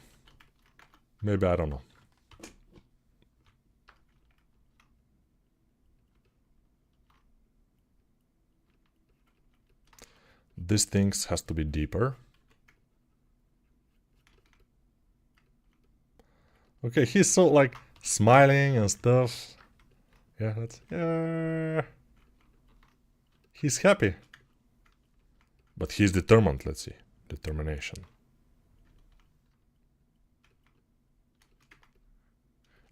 Maybe I don't know. This thing has to be deeper. Okay, he's so like smiling and stuff. Yeah, that's... Yeah. He's happy. But he's determined, let's see. Determination.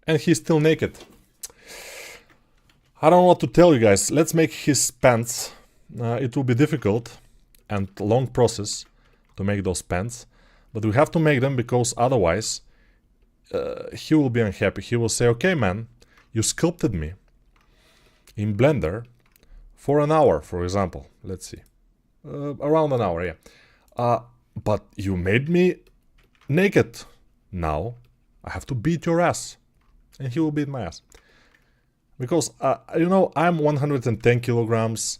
And he's still naked. I don't know what to tell you guys. Let's make his pants. It will be difficult and a long process to make those pants. But we have to make them because otherwise he will be unhappy. He will say, "Okay, man, you sculpted me in Blender for an hour, for example." Let's see. Around an hour, yeah. But you made me naked. Now I have to beat your ass. And he will beat my ass. Because, you know, I'm 110 kilograms.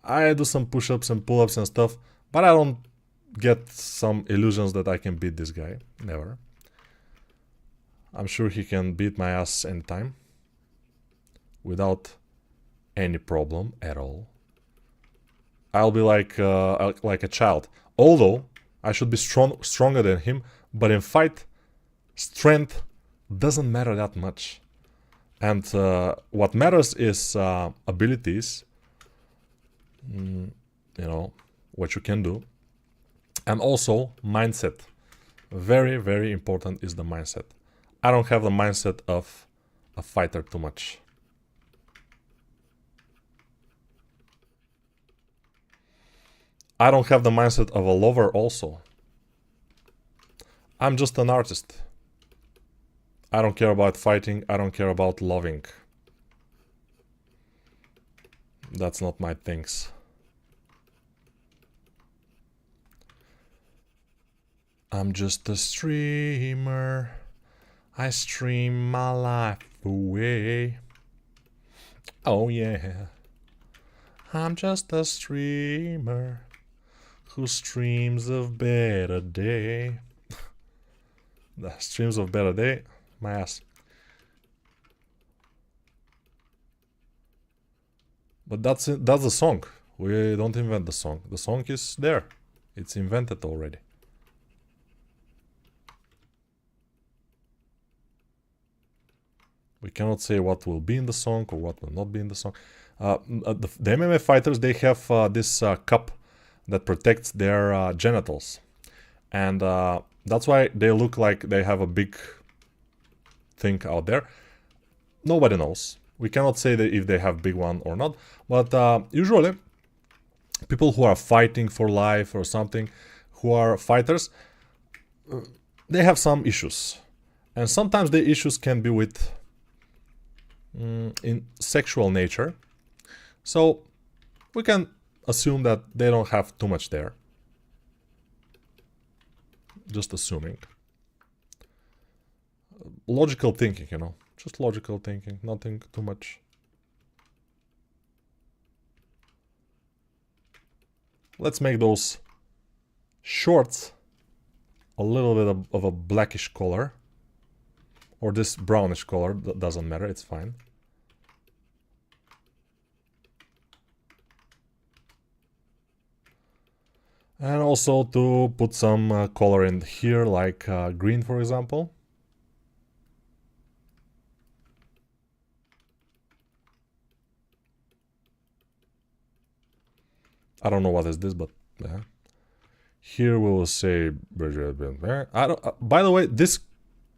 I do some push-ups and pull-ups and stuff. But I don't get some illusions that I can beat this guy. Never. I'm sure he can beat my ass anytime. Without any problem at all. I'll be like a child. Although, I should be stronger than him. But in fight, strength doesn't matter that much. And what matters is abilities. You know, what you can do. And also, mindset. Very, very important is the mindset. I don't have the mindset of a fighter too much. I don't have the mindset of a lover also. I'm just an artist. I don't care about fighting, I don't care about loving. That's not my things. I'm just a streamer. I stream my life away. Oh yeah. I'm just a streamer who streams of better day. The streams of better day? My ass. But that's the song. We don't invent the song. The song is there. It's invented already. We cannot say what will be in the song or what will not be in the song. The MMA fighters, they have this cup that protects their genitals. And that's why they look like they have a big thing out there. Nobody knows. We cannot say that if they have big one or not. But usually, people who are fighting for life or something, who are fighters, they have some issues. And sometimes the issues can be with in sexual nature. So we can assume that they don't have too much there. Just assuming. Logical thinking, you know. Just logical thinking, nothing too much. Let's make those shorts a little bit of a blackish color. Or this brownish color, that doesn't matter, it's fine. And also to put some color in here, like green, for example. I don't know what is this, but yeah. Here we will say... by the way, this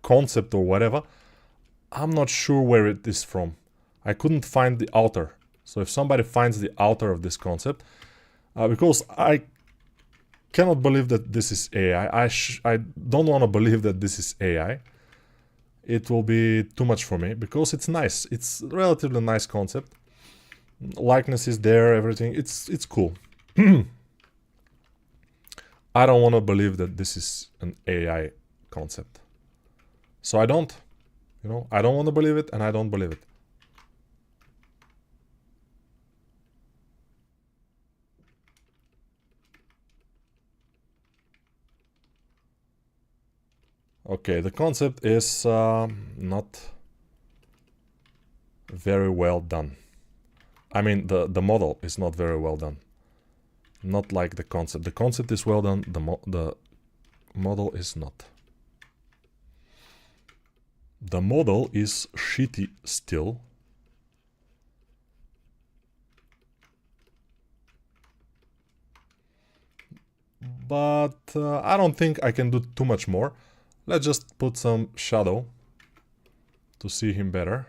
concept or whatever, I'm not sure where it is from. I couldn't find the author. So if somebody finds the author of this concept, because I cannot believe that this is AI. I don't want to believe that this is AI. It will be too much for me because it's nice. It's a relatively nice concept. Likeness is there, everything. It's cool. I don't want to believe that this is an AI concept. So I don't. You know, I don't want to believe it and I don't believe it. Okay, the concept is not very well done. I mean, the model is not very well done. Not like the concept. The concept is well done, the model is not. The model is shitty still. But I don't think I can do too much more. Let's just put some shadow to see him better.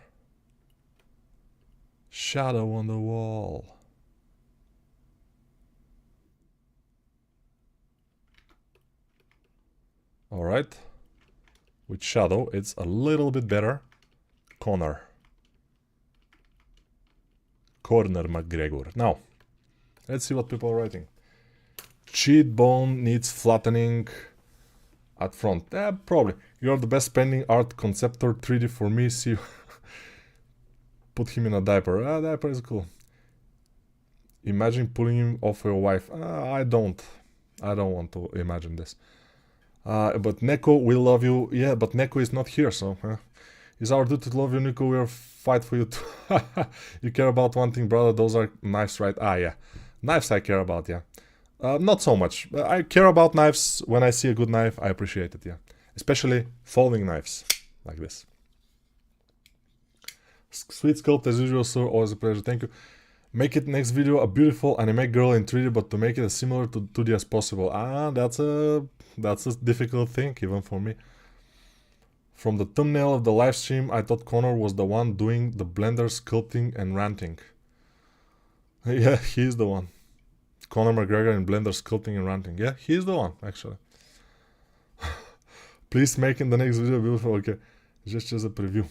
Shadow on the wall. Alright. With shadow, it's a little bit better. Conor McGregor. Now, let's see what people are writing. Cheat bone needs flattening at front. Probably. You're the best pending art conceptor 3D for me. See, put him in a diaper. Diaper is cool. Imagine pulling him off your wife. I don't want to imagine this. But Neko, we love you. Yeah, but Neko is not here, so it's our duty to love you, Neko. We'll fight for you too. You care about one thing, brother. Those are knives, right? Yeah. Knives I care about, yeah. Not so much. I care about knives. When I see a good knife, I appreciate it, yeah. Especially folding knives, like this. Sweet sculpt as usual, sir. Always a pleasure. Thank you. Make it next video a beautiful anime girl in 3D, but to make it as similar to 2D as possible. That's a difficult thing, even for me. From the thumbnail of the live stream, I thought Conor was the one doing the Blender sculpting and ranting. Yeah, he's the one. Conor McGregor in Blender sculpting and ranting. Yeah, he's the one, actually. Please make in the next video beautiful. Okay, just as a preview.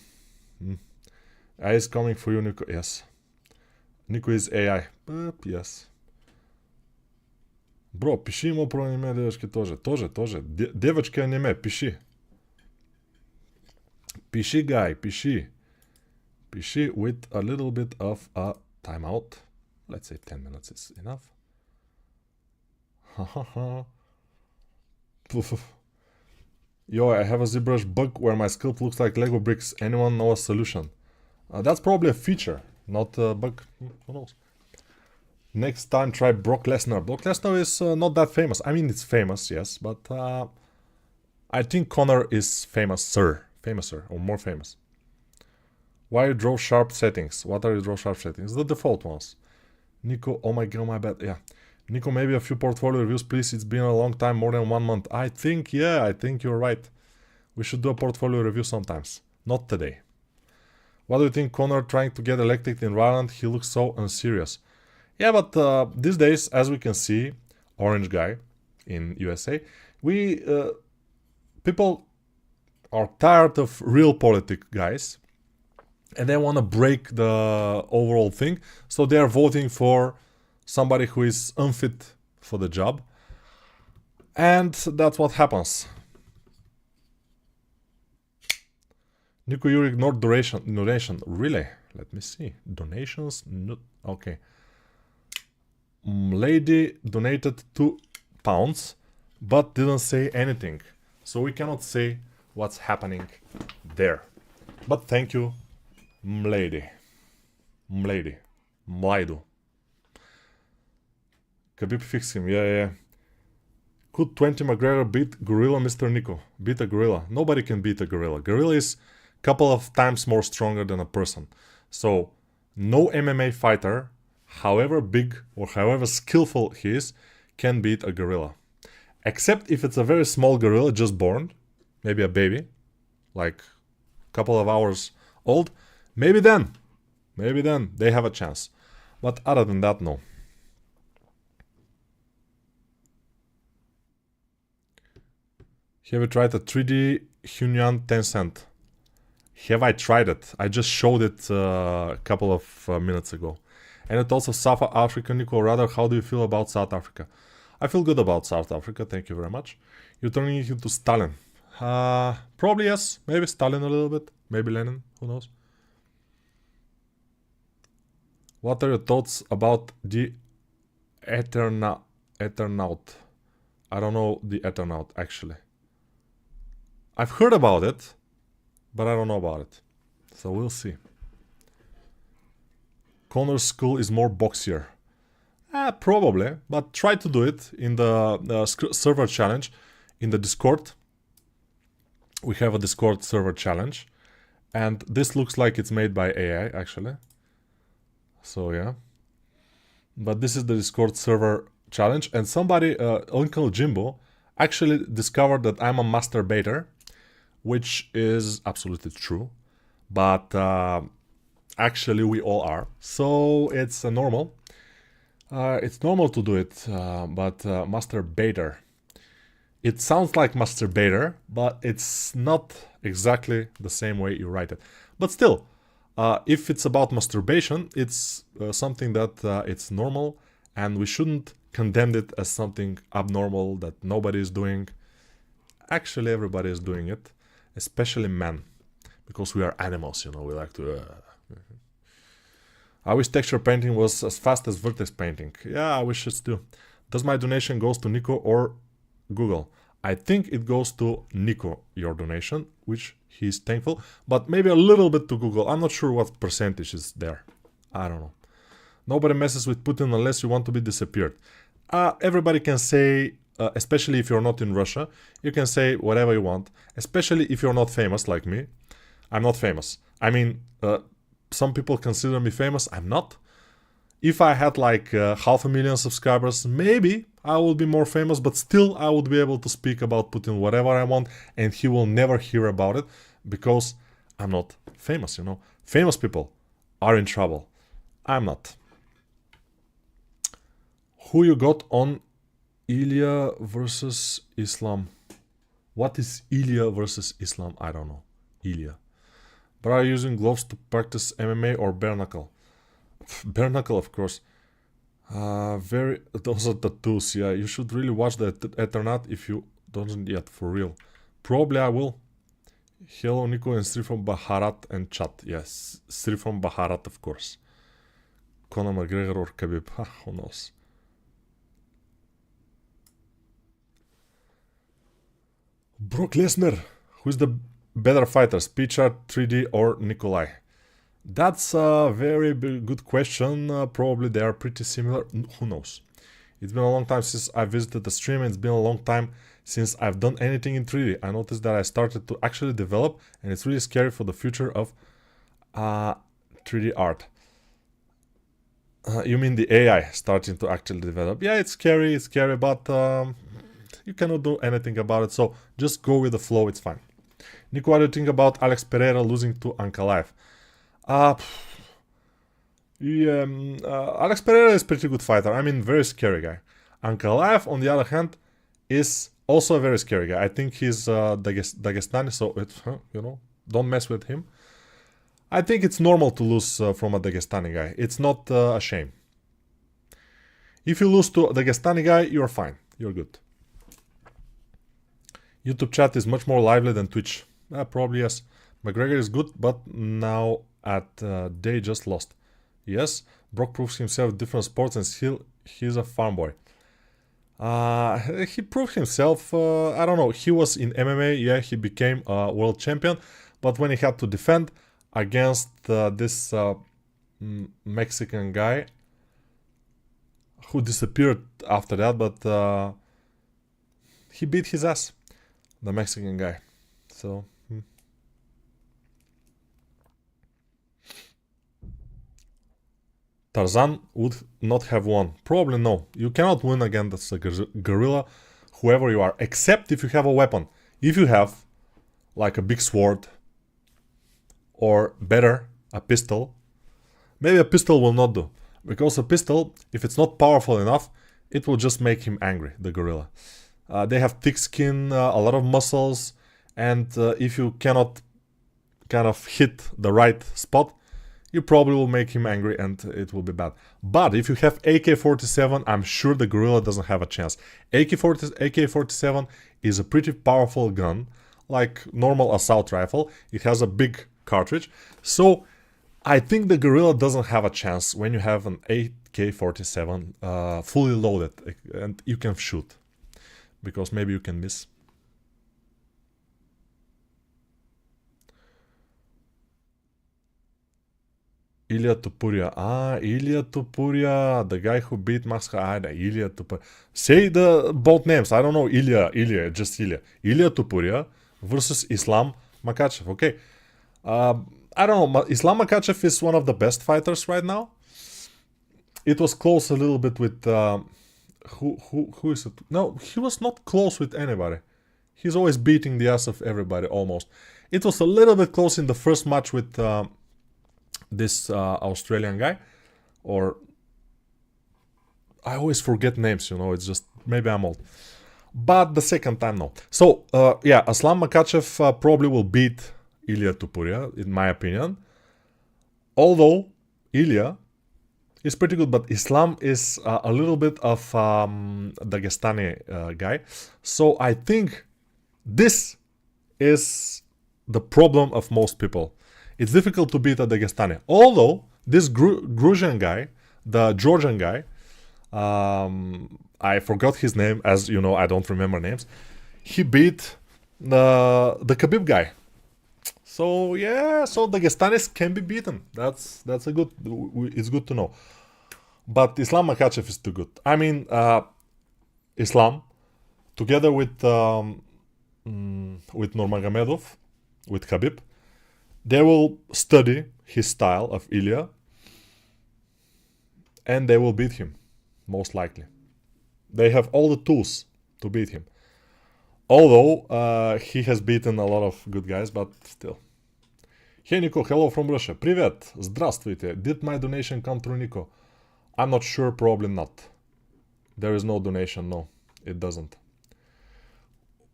AI is coming for you, Nico. Yes. Nico is AI. Yes. Бро, пиши има про аниме, девочки, тоже. Девочки аниме, пиши. Пиши, guy, пиши. Пиши with a little bit of a timeout. Let's say 10 minutes is enough. Yo, I have a ZBrush bug where my sculpt looks like Lego bricks. Anyone know a solution? That's probably a feature, not a bug. Who knows? Next time, try Brock Lesnar. Brock Lesnar is not that famous. I mean, it's famous, yes, but I think Conor is famouser, or more famous. Why you draw sharp settings? What are you draw sharp settings? The default ones. Nico, oh my god, my bad. Yeah. Nico, maybe a few portfolio reviews, please. It's been a long time, more than 1 month. I think you're right. We should do a portfolio review sometimes. Not today. What do you think, Conor trying to get elected in Ireland? He looks so unserious. Yeah, but these days, as we can see, orange guy in USA, people are tired of real politic guys, and they want to break the overall thing, so they are voting for somebody who is unfit for the job, and that's what happens. Nico, you ignored donation. Really? Let me see. Donations? No. Okay. Lady donated £2, but didn't say anything. So we cannot say what's happening there. But thank you, Mlady. Mlaidu. Khabib fix him. Yeah. Could 20 McGregor beat Gorilla Mr. Nico? Beat a gorilla? Nobody can beat a gorilla. Gorilla is a couple of times more stronger than a person. So no MMA fighter, however big or however skillful he is, can beat a gorilla. Except if it's a very small gorilla just born, maybe a baby, like a couple of hours old, maybe then they have a chance. But other than that, no. Have you tried a 3D Hunyuan Tencent? Have I tried it? I just showed it a couple of minutes ago. And it also South Africa, Nico. Rather, how do you feel about South Africa? I feel good about South Africa, thank you very much. You're turning it into Stalin. Probably yes, maybe Stalin a little bit, maybe Lenin, who knows. What are your thoughts about the Eternaut? I don't know the Eternaut, actually. I've heard about it, but I don't know about it. So we'll see. Conor's school is more boxier. Probably, but try to do it in the server challenge in the Discord. We have a Discord server challenge, and this looks like it's made by AI, actually. So yeah. But this is the Discord server challenge, and somebody, Uncle Jimbo, actually discovered that I'm a masturbator, which is absolutely true, but actually we all are, so it's normal. It's normal to do it, but masturbator. It sounds like masturbator, but it's not exactly the same way you write it. But still, if it's about masturbation, it's something that it's normal, and we shouldn't condemn it as something abnormal that nobody is doing. Actually, everybody is doing it. Especially men, because we are animals, you know, we like to... I wish texture painting was as fast as vertex painting. Yeah, I wish it's too. Does my donation goes to Nico or Google? I think it goes to Nico, your donation, which he's thankful, but maybe a little bit to Google. I'm not sure what percentage is there. I don't know. Nobody messes with Putin unless you want to be disappeared. Everybody can say... especially if you're not in Russia, you can say whatever you want, especially if you're not famous like me. I'm not famous. I mean, some people consider me famous. I'm not. If I had like 500,000 subscribers, maybe I would be more famous, but still I would be able to speak about Putin whatever I want, and he will never hear about it because I'm not famous, you know. Famous people are in trouble. I'm not. Who you got on Ilya versus Islam? What is Ilya versus Islam? I don't know. Ilya. But are you using gloves to practice MMA or bare knuckle? Bare knuckle, of course. Those are tattoos. Yeah, you should really watch the Eternat if you don't yet, for real. Probably I will. Hello, Nico and Sri from Baharat and chat. Yes, Sri from Baharat, of course. Conor McGregor or Khabib? Who knows? Brock Lesnar. Who's the better fighter, Spichard, 3D or Nikolai? That's a very good question. Probably they are pretty similar. Who knows? It's been a long time since I visited the stream, and it's been a long time since I've done anything in 3D. I noticed that I started to actually develop, and it's really scary for the future of 3D art. You mean the AI starting to actually develop? Yeah, it's scary, but you cannot do anything about it, so just go with the flow, it's fine. Nico, what do you think about Alex Pereira losing to Ankalaev? Yeah, Alex Pereira is a pretty good fighter. I mean, very scary guy. Ankalaev, on the other hand, is also a very scary guy. I think he's Dagestani, so don't mess with him. I think it's normal to lose from a Dagestani guy. It's not a shame. If you lose to a Dagestani guy, you're fine. You're good. YouTube chat is much more lively than Twitch. Probably yes. McGregor is good, but now they just lost. Yes, Brock proves himself in different sports and still he's a farm boy. He proved himself, I don't know, he was in MMA, yeah, he became a world champion, but when he had to defend against this Mexican guy who disappeared after that, but he beat his ass, the Mexican guy. So Tarzan would not have won. Probably no. You cannot win against a gorilla, whoever you are, except if you have a weapon. If you have like a big sword, or better, a pistol. Maybe a pistol will not do, because a pistol, if it's not powerful enough, it will just make him angry, the gorilla. They have thick skin, a lot of muscles, and if you cannot kind of hit the right spot, you probably will make him angry and it will be bad. But if you have AK-47, I'm sure the gorilla doesn't have a chance. AK-47 is a pretty powerful gun, like normal assault rifle. It has a big cartridge. So I think the gorilla doesn't have a chance when you have an AK-47 fully loaded and you can shoot. Because maybe you can miss. Ilya Tupuria. Ilya Tupuria, the guy who beat Max Haida. Ilya Tupuria. Say the both names. I don't know. Ilya, just Ilya. Ilya Tupuria versus Islam Makhachev. Okay. I don't know. Islam Makhachev is one of the best fighters right now. It was close a little bit with who is it? No, he was not close with anybody. He's always beating the ass of everybody almost. It was a little bit close in the first match with this Australian guy, or I always forget names, it's just maybe I'm old. But the second time, no. So yeah, Aslan Makhachev probably will beat Ilya Tupuria, in my opinion. Although Ilya is pretty good, but Islam is a little bit of Dagestani guy. So I think this is the problem of most people. It's difficult to beat a Dagestani. Although this Gruzian guy, the Georgian guy, I forgot his name, as you know, I don't remember names. He beat the Khabib guy. So yeah, so Dagestanis can be beaten. That's a good. It's good to know. But Islam Makhachev is too good. I mean, Islam, together with Nurmagomedov, with Khabib, they will study his style of Ilya, and they will beat him, most likely. They have all the tools to beat him. Although he has beaten a lot of good guys, but still. Hey Nico, hello from Russia. Привет, здравствуйте. Did my donation come through, Nico? I'm not sure, probably not. There is no donation, no, it doesn't.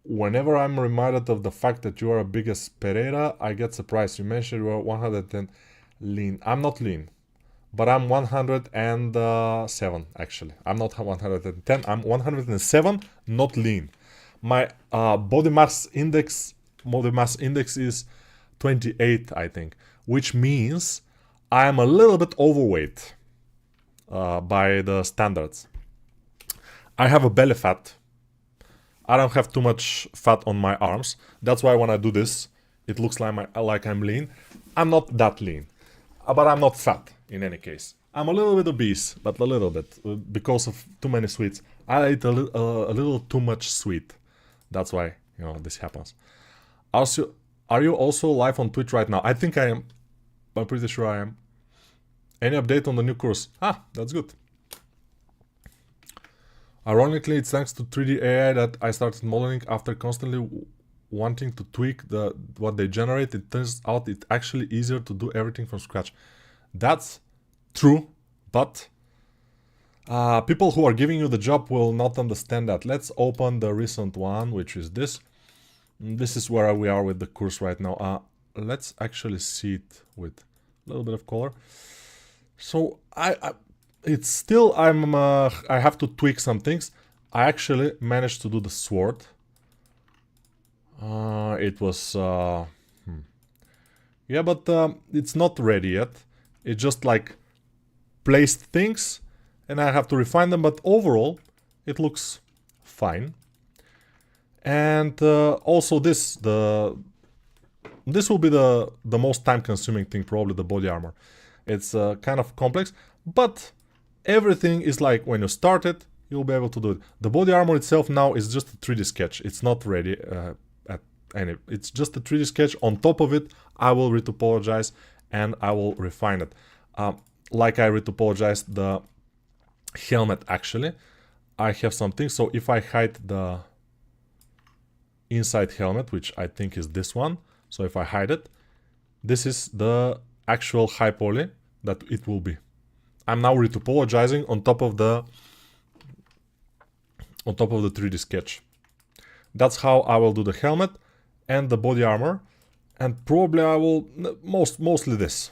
Whenever I'm reminded of the fact that you are a biggest Pereira, I get surprised. You mentioned you are 110 lean. I'm not lean, but I'm 107 actually. I'm not 110, I'm 107, not lean. My body mass index is 28, I think, which means I'm a little bit overweight by the standards. I have a belly fat. I don't have too much fat on my arms. That's why when I do this, it looks like I'm lean. I'm not that lean. but I'm not fat in any case. I'm a little bit obese, but a little bit, because of too many sweets. I eat a little too much sweet. That's why, you know, this happens. Also, are you also live on Twitch right now? I think I am. I'm pretty sure I am. Any update on the new course? Ah, that's good. Ironically, it's thanks to 3D AI that I started modeling after constantly wanting to tweak what they generate. It turns out it's actually easier to do everything from scratch. That's true, but people who are giving you the job will not understand that. Let's open the recent one, which is this. This is where we are with the course right now. Let's actually see it with a little bit of color. So it's still, I have to tweak some things. I actually managed to do the sword. It was, yeah, but it's not ready yet. It just like placed things and I have to refine them, but overall it looks fine. And also this will be the most time-consuming thing, probably the body armor. It's kind of complex, but everything is like when you start it, you'll be able to do it. The body armor itself now is just a 3D sketch. It's not ready it's just a 3D sketch. On top of it, I will retopologize and I will refine it. Like I retopologized the helmet actually. I have something, so if I hide the inside helmet, which I think is this one, so if I hide it, this is the actual high poly that it will be. I'm now retopologizing on top of the 3D sketch. That's how I will do the helmet and the body armor, and probably I will mostly this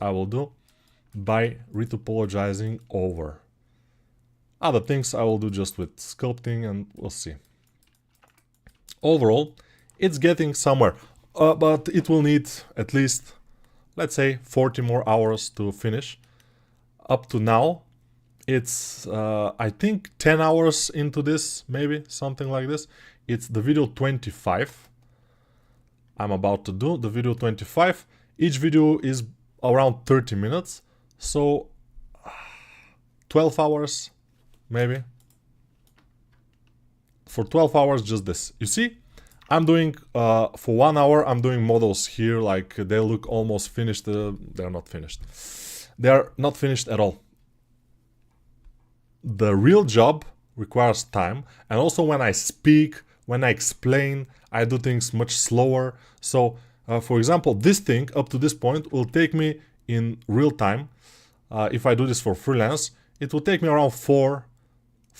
I will do by retopologizing over. Other things I will do just with sculpting, and we'll see. Overall, it's getting somewhere, but it will need at least, let's say, 40 more hours to finish. Up to now, it's I think 10 hours into this, maybe something like this. It's the video 25 I'm about to do, the video 25. Each video is around 30 minutes, so 12 hours maybe. For 12 hours, just this. You see, I'm doing, for 1 hour, I'm doing models here, like they look almost finished. They're not finished. They're not finished at all. The real job requires time, and also when I speak, when I explain, I do things much slower. So, for example, this thing up to this point will take me in real time. If I do this for freelance, it will take me around 4-5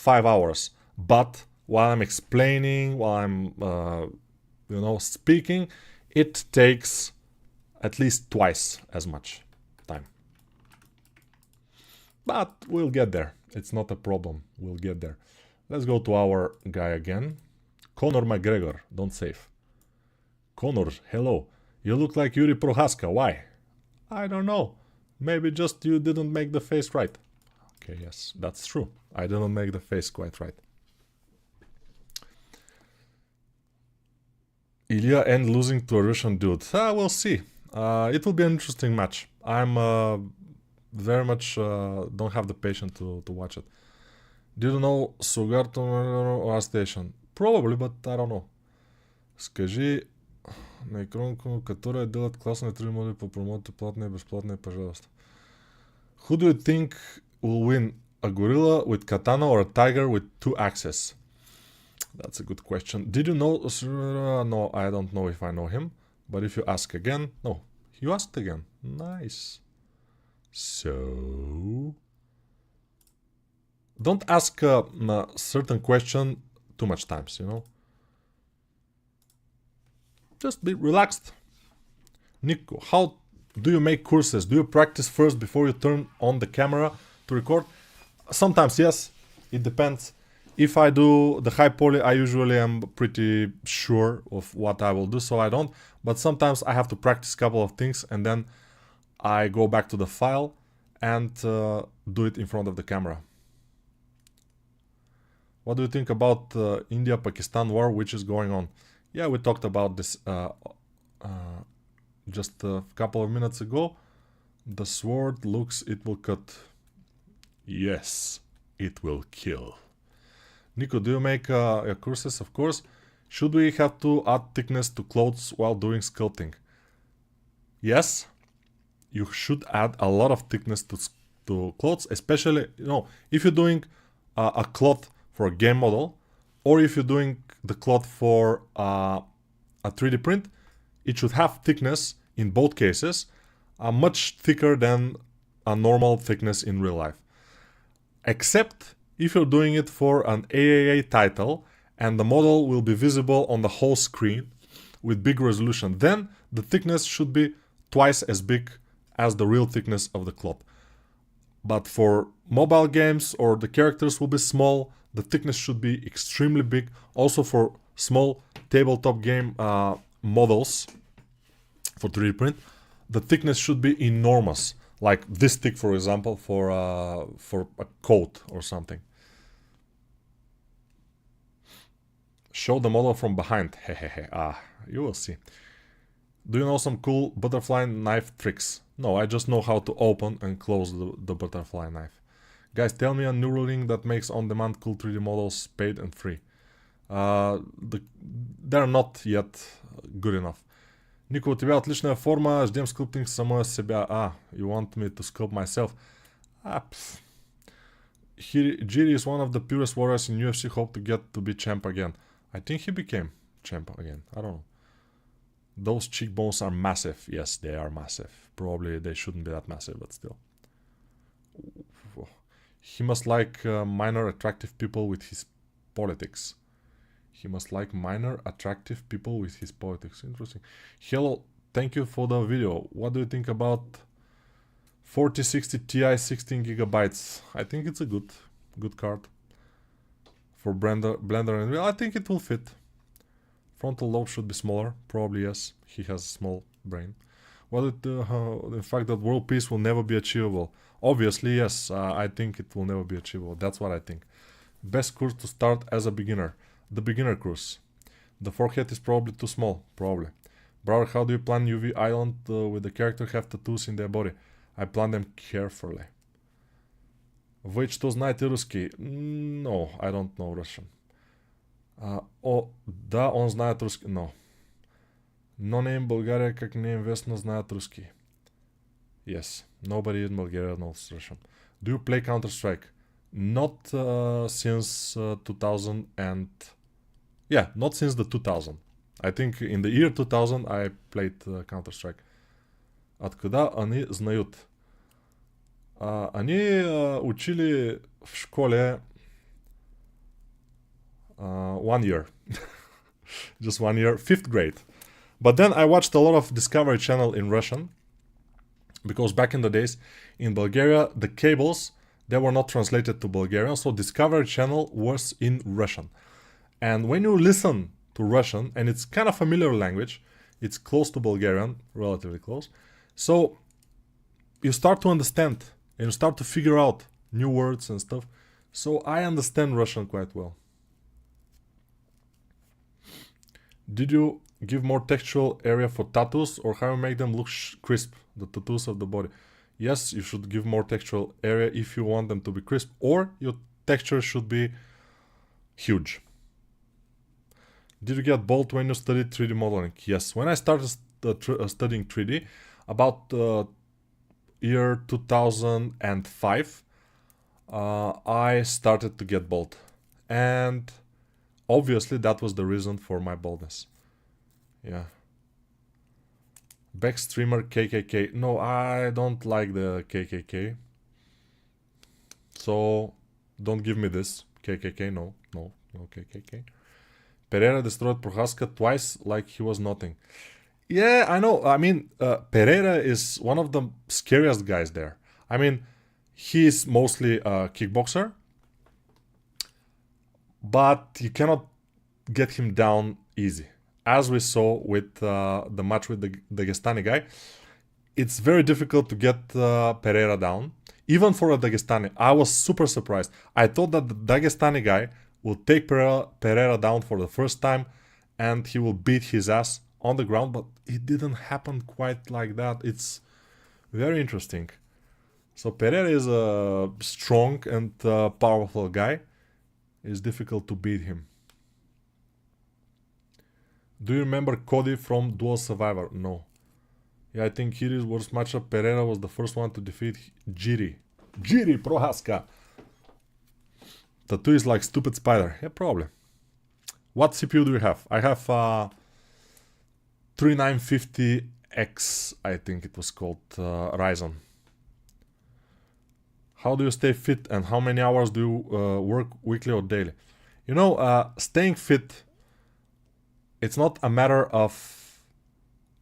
hours. But while I'm explaining, while I'm, you know, speaking, it takes at least twice as much time. But we'll get there. It's not a problem. We'll get there. Let's go to our guy again. Conor McGregor, don't save. Conor, hello. You look like Yuri Prohaska. Why? I don't know. Maybe just you didn't make the face right. Okay, yes, that's true. I didn't make the face quite right. Ilya and losing to a Russian dude. We'll see. It will be an interesting match. I'm very much don't have the patience to watch it. Did you know Sugar to station? Probably, but I don't know. Скажи на иконку, которая делает классные 3 модули по промоти платные и безплатные, пожалуйста. Who do you think will win? A gorilla with katana or a tiger with 2 axes? That's a good question. Did you know? No, I don't know if I know him. But if you ask again, no, you asked again. Nice. So, don't ask a certain question too much times, you know. Just be relaxed. Nico, how do you make courses? Do you practice first before you turn on the camera to record? Sometimes yes, it depends. If I do the high poly, I usually am pretty sure of what I will do, so I don't. But sometimes I have to practice a couple of things and then I go back to the file and do it in front of the camera. What do you think about India-Pakistan war, which is going on? Yeah, we talked about this just a couple of minutes ago. The sword looks it will cut. Yes, it will kill. Nico, do you make courses? Of course. Should we have to add thickness to clothes while doing sculpting? Yes, you should add a lot of thickness to clothes, especially, if you're doing a cloth for a game model, or if you're doing the cloth for a 3D print, it should have thickness in both cases, much thicker than a normal thickness in real life. Except if you're doing it for an AAA title and the model will be visible on the whole screen with big resolution, then the thickness should be twice as big as the real thickness of the cloth. But for mobile games or the characters will be small, the thickness should be extremely big. Also for small tabletop game models for 3D print, the thickness should be enormous. Like this thick, for example, for a coat or something. Show the model from behind. Hehehe. You will see. Do you know some cool butterfly knife tricks? No, I just know how to open and close the butterfly knife. Guys, tell me a new ruling that makes on-demand cool 3D models paid and free. They're not yet good enough. Нико, у тебя отличная форма, ждем скулптинг самого себя. You want me to sculpt myself? Jiri is one of the purest warriors in UFC, hope to get to be champ again. I think he became champ again, I don't know. Those cheekbones are massive. Yes, they are massive. Probably they shouldn't be that massive, but still. He must like minor attractive people with his politics. He must like minor attractive people with his politics. Interesting. Hello, thank you for the video. What do you think about 4060 Ti 16 gigabytes? I think it's a good card. For Blender and Unreal, I think it will fit. Frontal lobe should be smaller. Probably yes. He has a small brain. The fact that world peace will never be achievable. Obviously, yes. I think it will never be achievable. That's what I think. Best course to start as a beginner. The beginner course. The forehead is probably too small. Probably. Brother, how do you plan UV island with the character have tattoos in their body? I plan them carefully. Вы что знаете русский? No, I don't know Russian. Да, он знает русский. No. Но не in Bulgaria, как не известно, знает русский. Yes, nobody in Bulgaria knows Russian. Do you play Counter-Strike? Not since 2000 and... Yeah, not since the 2000. I think in the year 2000 I played Counter-Strike. Откуда они знают? Они учили в школе 1 year. Just 1 year, 5th grade. But then I watched a lot of Discovery Channel in Russian. Because back in the days, in Bulgaria, the cables, they were not translated to Bulgarian. So Discovery Channel was in Russian. And when you listen to Russian, and it's kind of familiar language, it's close to Bulgarian, relatively close. So you start to understand, and you start to figure out new words and stuff. So I understand Russian quite well. Did you give more textural area for tattoos, or how you make them look crisp, the tattoos of the body? Yes, you should give more textural area if you want them to be crisp, or your texture should be huge. Did you get bold when you studied 3D modeling? Yes, when I started studying 3D, about year 2005, I started to get bold. And obviously that was the reason for my boldness. Yeah. Back streamer KKK. No, I don't like the KKK. So don't give me this. KKK, no KKK. Pereira destroyed Prohaska twice like he was nothing. Yeah, I know. I mean, Pereira is one of the scariest guys there. I mean, he's mostly a kickboxer, but you cannot get him down easy. As we saw with the match with the Dagestani guy, it's very difficult to get Pereira down. Even for a Dagestani, I was super surprised. I thought that the Dagestani guy will take Pereira down for the first time and he will beat his ass on the ground, but it didn't happen quite like that. It's Very interesting. So Pereira is a strong and powerful guy. It's difficult to beat him. Do you remember Cody from Dual Survivor? No. Yeah, I think Kiri's worst matchup. Pereira was the first one to defeat Jiri. Jiri Prohaska. Tattoo is like stupid spider. Yeah, probably. What CPU do you have? I have 3950X, I think it was called, Ryzen. How do you stay fit and how many hours do you work weekly or daily? You know, staying fit, it's not a matter of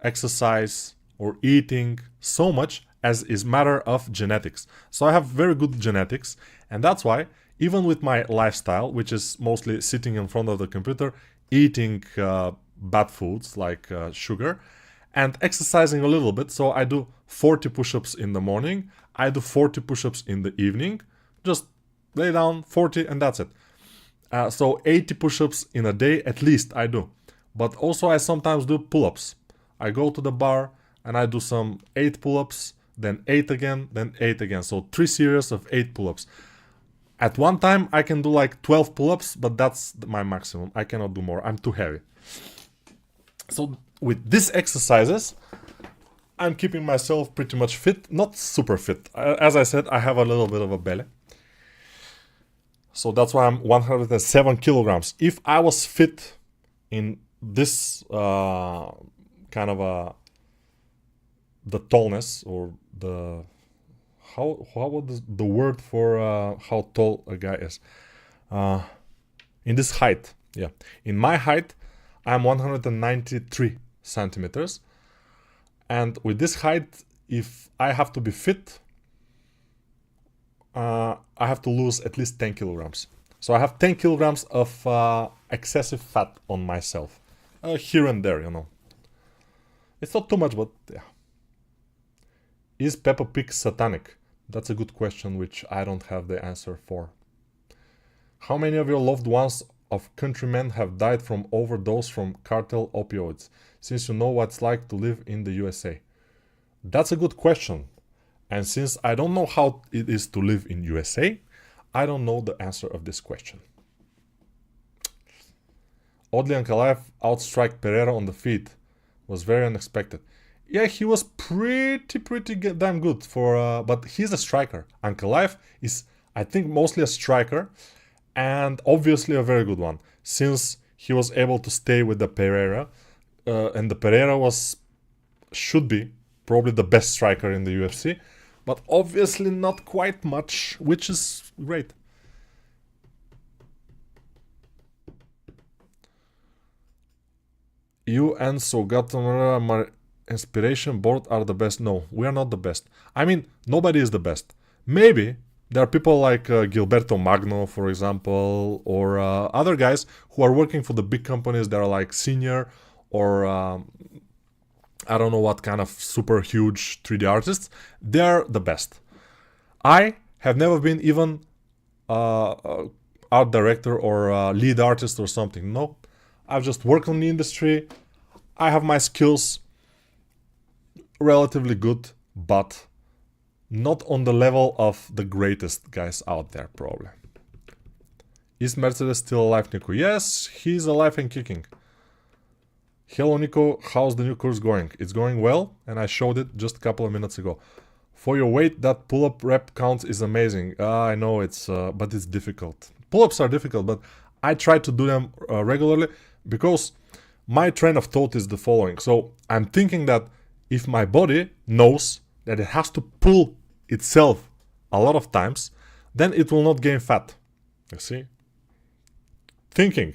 exercise or eating so much as is matter of genetics. So I have very good genetics, and that's why even with my lifestyle, which is mostly sitting in front of the computer, eating bad foods like sugar, and exercising a little bit. So I do 40 push-ups in the morning, I do 40 push-ups in the evening, just lay down 40 and that's it. So 80 push-ups in a day at least I do. But also I sometimes do pull-ups. I go to the bar and I do some 8 pull-ups, then 8 again, then 8 again. So 3 series of 8 pull-ups. At one time I can do like 12 pull-ups, but that's my maximum. I cannot do more. I'm too heavy. So with these exercises, I'm keeping myself pretty much fit, not super fit. As I said, I have a little bit of a belly. So that's why I'm 107 kilograms. If I was fit in this kind of the tallness or the how would the word for how tall a guy is in this height, yeah, in my height I'm 193 centimeters, and with this height, if I have to be fit, I have to lose at least 10 kilograms. So I have 10 kilograms of excessive fat on myself, here and there, you know. It's not too much, but yeah. Is Peppa Pig satanic? That's a good question, which I don't have the answer for. How many of your loved ones of countrymen have died from overdose from cartel opioids, since you know what it's like to live in the USA? That's a good question. And since I don't know how it is to live in USA, I don't know the answer of this question. Oddly, Ankalaev outstrike Pereira on the feet. Was very unexpected. Yeah, he was pretty damn good for, but he's a striker. Ankalaev is, I think, mostly a striker, and obviously a very good one, since he was able to stay with the Pereira, and the Pereira should be probably the best striker in the UFC, but obviously not quite much, which is great. You and Sogatamara, my inspiration board, are the best. No, we are not the best. I mean, nobody is the best. Maybe there are people like Gilberto Magno, for example, or other guys who are working for the big companies that are like senior or I don't know what kind of super huge 3D artists. They're the best. I have never been even art director or lead artist or something. No, I've just worked on the industry. I have my skills relatively good, but not on the level of the greatest guys out there, probably. Is Mercedes still alive, Nico? Yes, he's alive and kicking. Hello, Nico. How's the new course going? It's going well, and I showed it just a couple of minutes ago. For your weight, that pull-up rep count is amazing. I know it's, but it's difficult. Pull-ups are difficult, but I try to do them regularly because my train of thought is the following. So I'm thinking that if my body knows that it has to pull itself a lot of times, then it will not gain fat. You see? Thinking.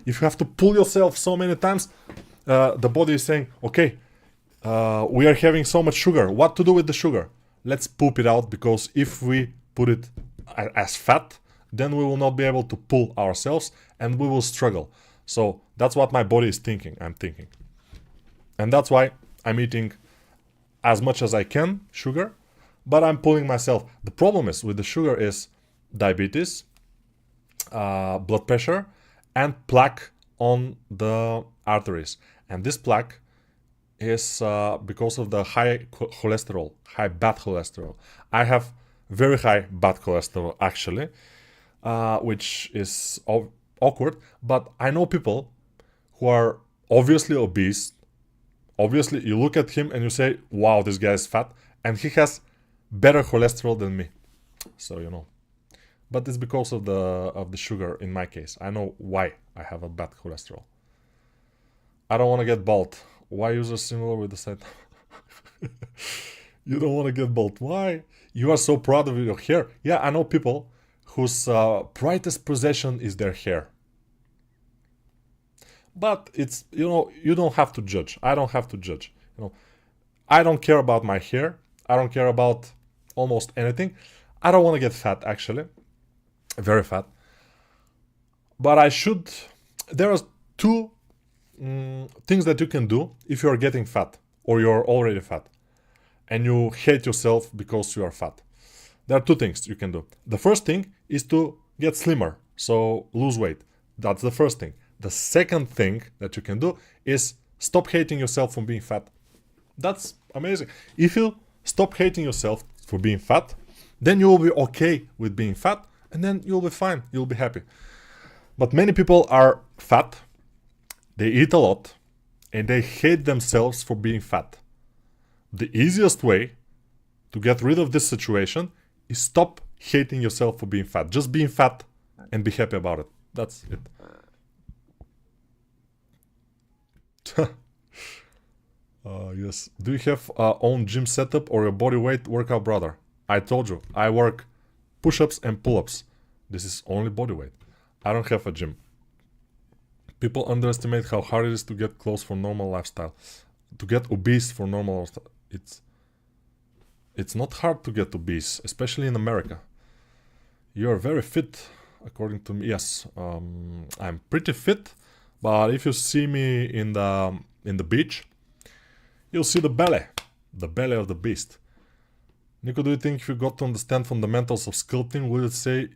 If you have to pull yourself so many times, the body is saying, okay, we are having so much sugar. What to do with the sugar? Let's poop it out, because if we put it as fat, then we will not be able to pull ourselves and we will struggle. So that's what my body is thinking. I'm thinking. And that's why I'm eating as much as I can, sugar, but I'm pulling myself. The problem is with the sugar is diabetes, blood pressure, and plaque on the arteries. And this plaque is because of the high cholesterol, high bad cholesterol. I have very high bad cholesterol actually, which is awkward. But I know people who are obviously obese. Obviously, you look at him and you say, "Wow, this guy is fat," and he has better cholesterol than me. So you know. But it's because of the sugar in my case. I know why I have a bad cholesterol. I don't want to get bald. Why users similar with the side? You don't want to get bald. Why? You are so proud of your hair. Yeah, I know people whose brightest possession is their hair. But it's, you know, you don't have to judge. I don't have to judge. You know, I don't care about my hair. I don't care about almost anything. I don't want to get fat actually. Very fat. But I should. There are two things that you can do if you are getting fat or you're already fat and you hate yourself because you are fat. There are two things you can do. The first thing is to get slimmer, so lose weight. That's the first thing. The second thing that you can do is stop hating yourself for being fat. That's amazing. If you stop hating yourself for being fat, then you will be okay with being fat and then you'll be fine. You'll be happy. But many people are fat, they eat a lot, and they hate themselves for being fat. The easiest way to get rid of this situation is stop hating yourself for being fat. Just being fat and be happy about it. That's it. Yes. Do you have own gym setup or a body weight workout, brother? I told you, I work push-ups and pull-ups. This is only body weight. I don't have a gym. People underestimate how hard it is to get clothes for normal lifestyle. To get obese for normal lifestyle. It's not hard to get obese, especially in America. You're very fit, according to me. Yes, I'm pretty fit, but if you see me in the beach, you'll see the belly of the beast. Nico, do you think if you got to understand fundamentals of sculpting, will it stay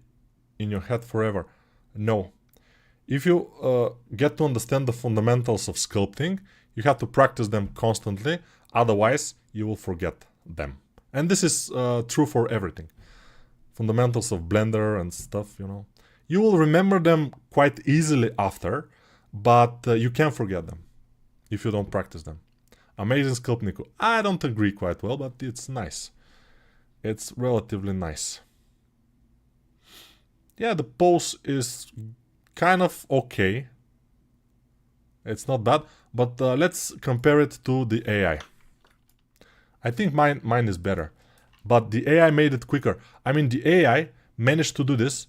in your head forever? No. If you get to understand the fundamentals of sculpting, you have to practice them constantly, otherwise you will forget them. And this is true for everything. Fundamentals of Blender and stuff, you know. You will remember them quite easily after, but you can forget them if you don't practice them. Amazing sculpt, Nico. I don't agree quite well, but it's nice. It's relatively nice. Yeah, the pose is kind of okay. It's not bad, but let's compare it to the AI. I think mine is better, but the AI made it quicker. I mean, the AI managed to do this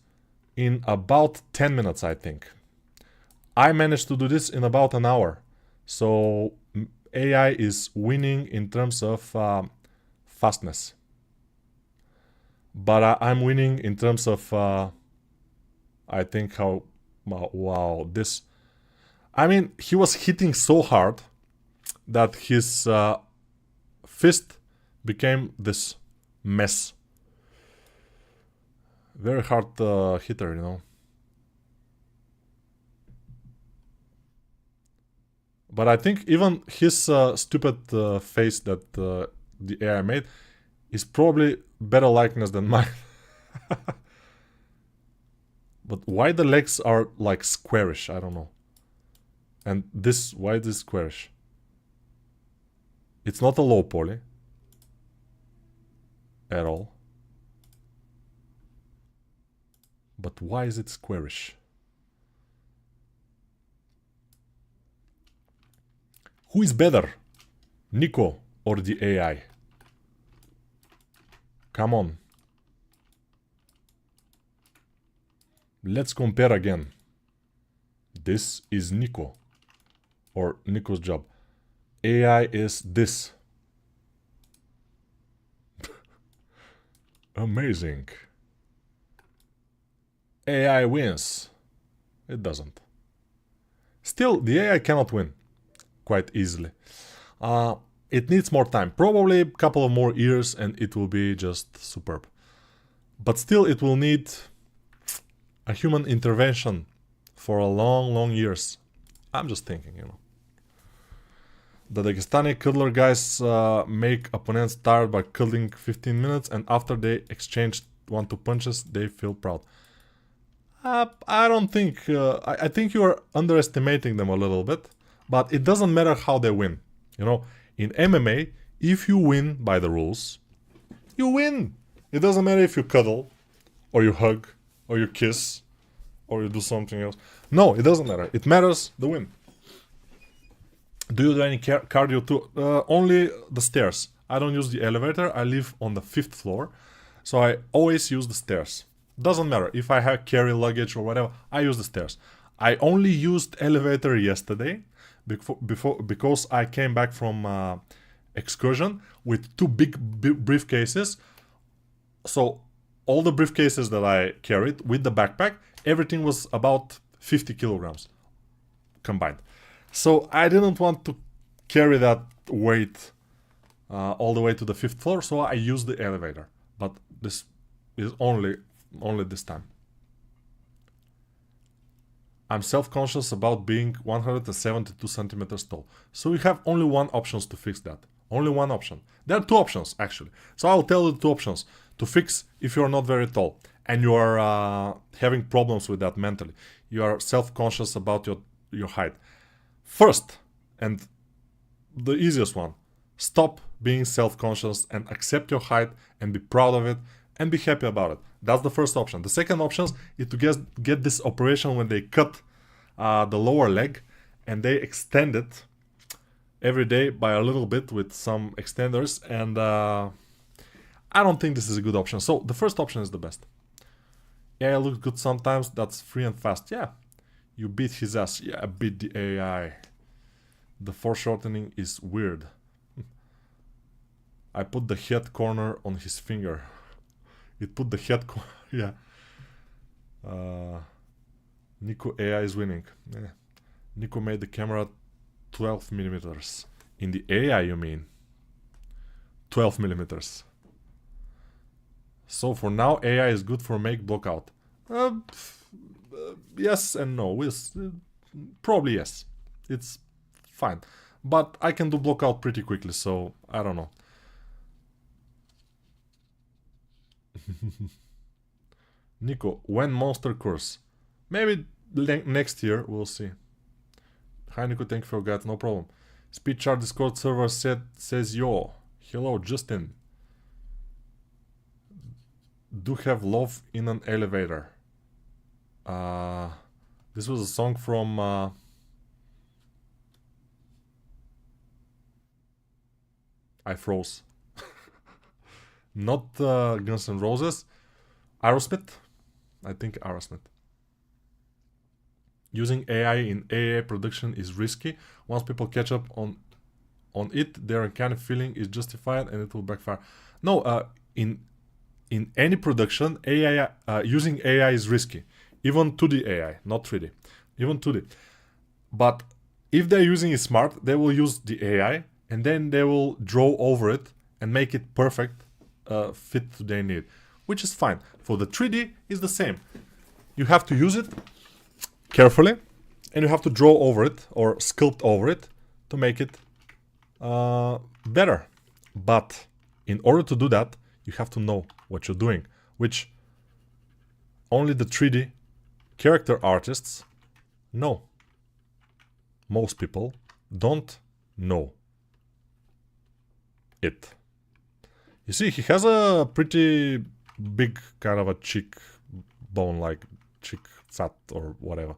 in about 10 minutes, I think. I managed to do this in about an hour. So AI is winning in terms of fastness. But I'm winning in terms of, I think how, wow, this, I mean, he was hitting so hard that his fist became this mess. Very hard hitter, you know. But I think even his stupid face that the AI made is probably better likeness than mine. But why the legs are like squarish? I don't know. And this, why this squarish? It's not a low poly at all. But why is it squarish? Who is better, Nico or the AI? Come on. Let's compare again. This is Nico, or Nico's job. AI is this. Amazing. AI wins. It doesn't. Still, the AI cannot win quite easily. It needs more time. Probably a couple of more years and it will be just superb. But still, it will need a human intervention for a long, long years. I'm just thinking, you know. The Dagestani cuddler guys make opponents tired by cuddling 15 minutes, and after they exchange 1-2 punches, they feel proud. I don't think... I think you are underestimating them a little bit, but it doesn't matter how they win. You know, in MMA, if you win by the rules, you win. It doesn't matter if you cuddle, or you hug, or you kiss, or you do something else. No, it doesn't matter. It matters the win. Do you do any cardio too? Only the stairs. I don't use the elevator. I live on the 5th floor, so I always use the stairs. Doesn't matter if I have carry luggage or whatever. I use the stairs. I only used elevator yesterday because I came back from excursion with 2 big briefcases. So all the briefcases that I carried with the backpack, everything was about 50 kilograms combined. So I didn't want to carry that weight all the way to the 5th floor, so I used the elevator. But this is only this time. I'm self-conscious about being 172 centimeters tall. So we have only one option to fix that. Only one option. There are 2 options, actually. So I'll tell you the 2 options to fix if you're not very tall and you are having problems with that mentally. You are self-conscious about your height. First, and the easiest one, stop being self-conscious and accept your height and be proud of it and be happy about it. That's the first option. The second option is to get this operation when they cut the lower leg and they extend it every day by a little bit with some extenders, and I don't think this is a good option. So the first option is the best. AI looks good sometimes, that's free and fast. Yeah, you beat his ass. Yeah, I beat the AI. The foreshortening is weird. I put the head corner on his finger. It put the head corner, yeah. Nico AI is winning. Yeah. Nico made the camera 12 millimeters. In the AI, you mean? 12 millimeters. So for now, AI is good for make blockout. Yes and no. Probably yes. It's fine. But I can do blockout pretty quickly, so I don't know. Nico, when monster course? Maybe next year, we'll see. Hi Nico, thank you for that, no problem. Speedchart Discord server says yo. Hello Justin. Do have love in an elevator. This was a song from I froze. Not Guns N' Roses. Aerosmith. I think Aerosmith. Using AI in AA production is risky. Once people catch up on it, their uncanny feeling is justified and it will backfire. No, in any production, AI using AI is risky. Even 2D AI, not 3D. Even 2D. But if they're using it smart, they will use the AI and then they will draw over it and make it perfect, fit to their need, which is fine. For the 3D, it's the same. You have to use it carefully and you have to draw over it or sculpt over it to make it better. But in order to do that, you have to know what you're doing, which only the 3D character artists know. Most people don't know it. You see, he has a pretty big kind of a cheek bone, like cheek fat or whatever.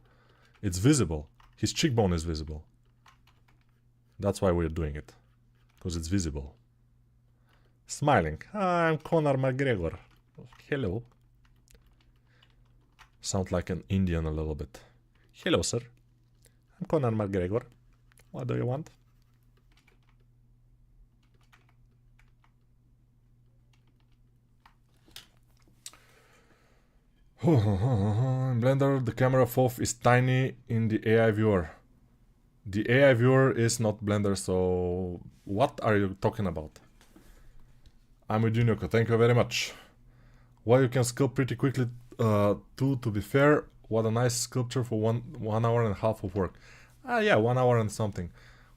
It's visible. His cheekbone is visible. That's why we're doing it. Because it's visible. Smiling. Hi, I'm Conor McGregor. Hello. Sound like an Indian a little bit. Hello, sir. I'm Conor McGregor. What do you want? In Blender, the camera FOV is tiny in the AI viewer. The AI viewer is not Blender, so what are you talking about? I'm with Junoko, thank you very much. Well, you can sculpt pretty quickly too, to be fair. What a nice sculpture for one hour and a half of work. Yeah, 1 hour and something.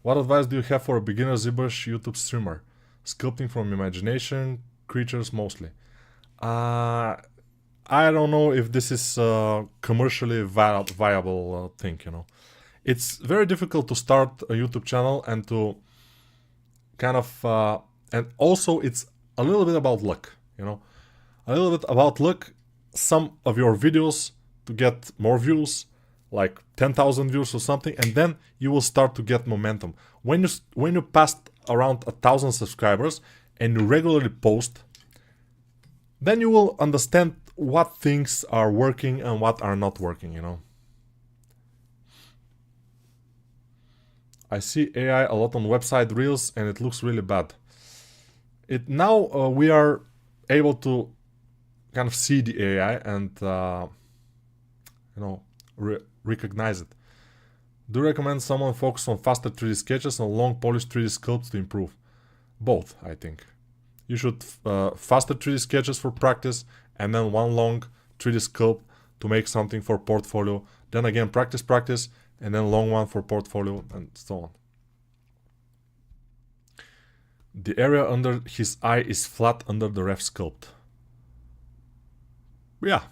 What advice do you have for a beginner ZBrush YouTube streamer? Sculpting from imagination, creatures mostly. I don't know if this is a commercially viable thing, you know. It's very difficult to start a YouTube channel and to kind of... and also it's a little bit about luck, you know. A little bit about luck. Some of your videos to get more views, like 10,000 views or something, and then you will start to get momentum. When you passed around 1,000 subscribers and you regularly post, then you will understand what things are working and what are not working, you know. I see AI a lot on website reels and it looks really bad. Now we are able to kind of see the AI and you know, recognize it. Do you recommend someone focus on faster 3D sketches and long polished 3D sculpts to improve? Both, I think. You should faster 3D sketches for practice and then one long 3D sculpt to make something for portfolio. Then again, practice, and then long one for portfolio and so on. The area under his eye is flat under the ref sculpt. Yeah.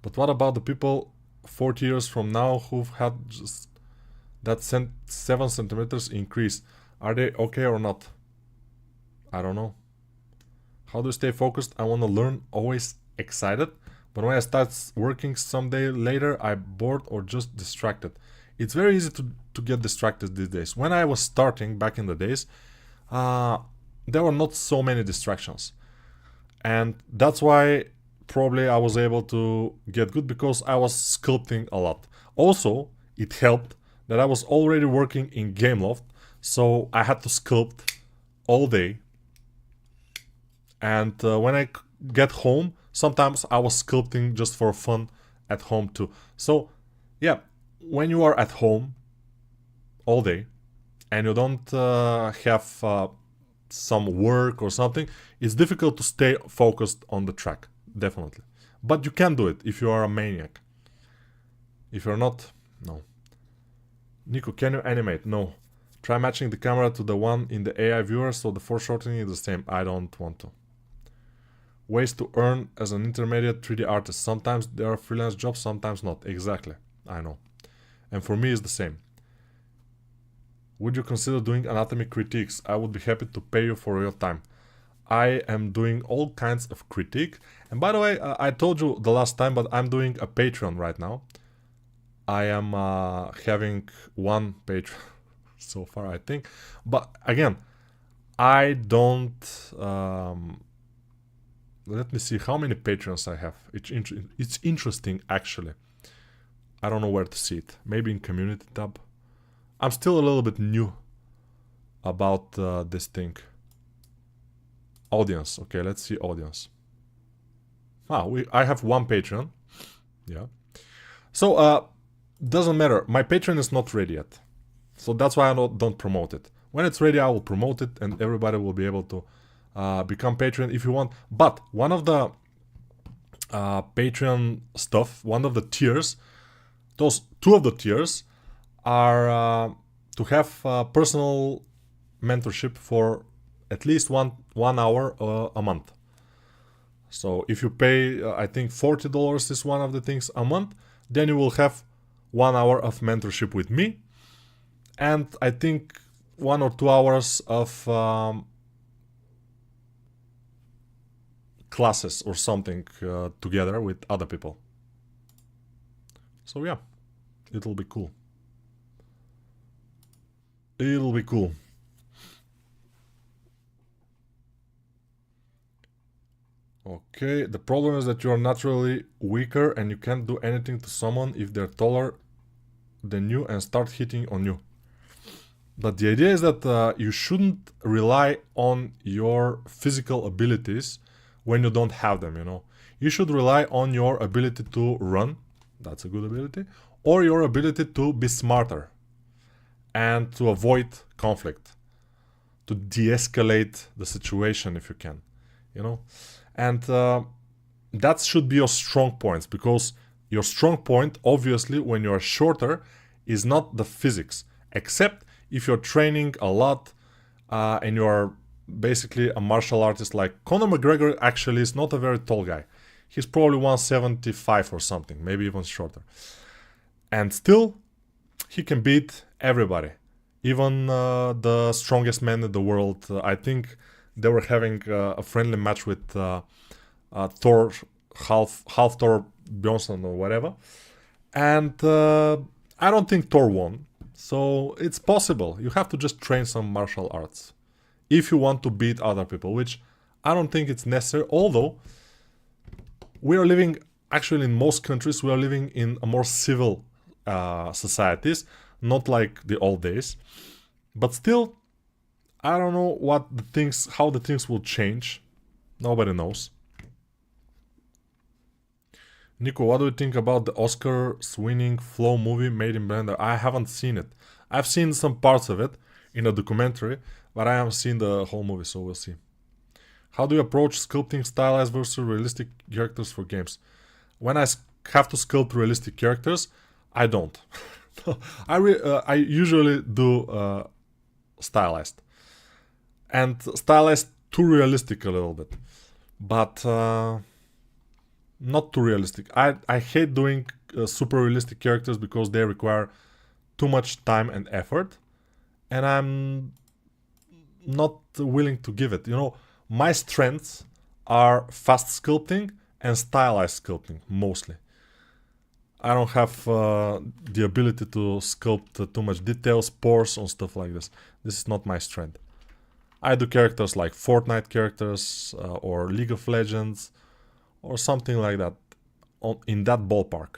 But what about the people 40 years from now who've had just that 7 centimeters increase? Are they okay or not? I don't know. How do you stay focused? I want to learn, always excited. But when I start working someday later, I'm bored or just distracted. It's very easy to get distracted these days. When I was starting back in the days, there were not so many distractions. And that's why probably I was able to get good, because I was sculpting a lot. Also, it helped that I was already working in Gameloft, so I had to sculpt all day. And when I get home, sometimes I was sculpting just for fun at home too. So yeah, when you are at home all day and you don't have some work or something, it's difficult to stay focused on the track, definitely. But you can do it if you are a maniac. If you're not, no. Nico, can you animate? No. Try matching the camera to the one in the AI viewer so the foreshortening is the same. I don't want to. Ways to earn as an intermediate 3D artist. Sometimes there are freelance jobs, sometimes not. Exactly. I know. And for me it's the same. Would you consider doing anatomy critiques? I would be happy to pay you for your time. I am doing all kinds of critique. And by the way, I told you the last time, but I'm doing a Patreon right now. I am having one Patreon so far, I think. But again, I don't... let me see how many Patreons I have. It's interesting, actually. I don't know where to see it. Maybe in community tab. I'm still a little bit new about this thing. Audience. Okay, let's see audience. I have one Patreon. Yeah. So, doesn't matter. My Patreon is not ready yet. So that's why I don't promote it. When it's ready, I will promote it and everybody will be able to become Patreon if you want. But one of the Patreon stuff, one of the tiers, those two of the tiers are to have personal mentorship for at least one hour a month. So if you pay, I think $40 is one of the things a month, then you will have 1 hour of mentorship with me, and I think 1 or 2 hours of classes or something together with other people. So yeah, it'll be cool. It'll be cool. Okay, the problem is that you are naturally weaker and you can't do anything to someone if they're taller than you and start hitting on you. But the idea is that you shouldn't rely on your physical abilities when you don't have them, you know. You should rely on your ability to run, that's a good ability, or your ability to be smarter and to avoid conflict, to de-escalate the situation if you can, you know. And that should be your strong points, because your strong point, obviously, when you're shorter, is not the physics. except if you're training a lot and you're basically a martial artist. Like Conor McGregor actually is not a very tall guy. He's probably 175 or something, maybe even shorter. And still, he can beat everybody. Even the strongest man in the world. I think they were having a friendly match with Thor, half Thor Bjornsson or whatever. And I don't think Thor won. So it's possible. You have to just train some martial arts if you want to beat other people, which I don't think it's necessary. Although we are living, actually in most countries, we are living in a more civil societies, not like the old days. But still, I don't know how the things will change. Nobody knows. Nico, what do you think about the Oscars-winning Flow movie made in Blender? I haven't seen it. I've seen some parts of it in a documentary, but I haven't seen the whole movie, so we'll see. How do you approach sculpting stylized versus realistic characters for games? When I have to sculpt realistic characters, I don't. I usually do stylized. And stylized too realistic a little bit. But not too realistic. I hate doing super realistic characters because they require too much time and effort. And I'm not willing to give it. You know, my strengths are fast sculpting and stylized sculpting, mostly. I don't have the ability to sculpt too much details, pores, or stuff like this. This is not my strength. I do characters like Fortnite characters or League of Legends or something like that, in that ballpark.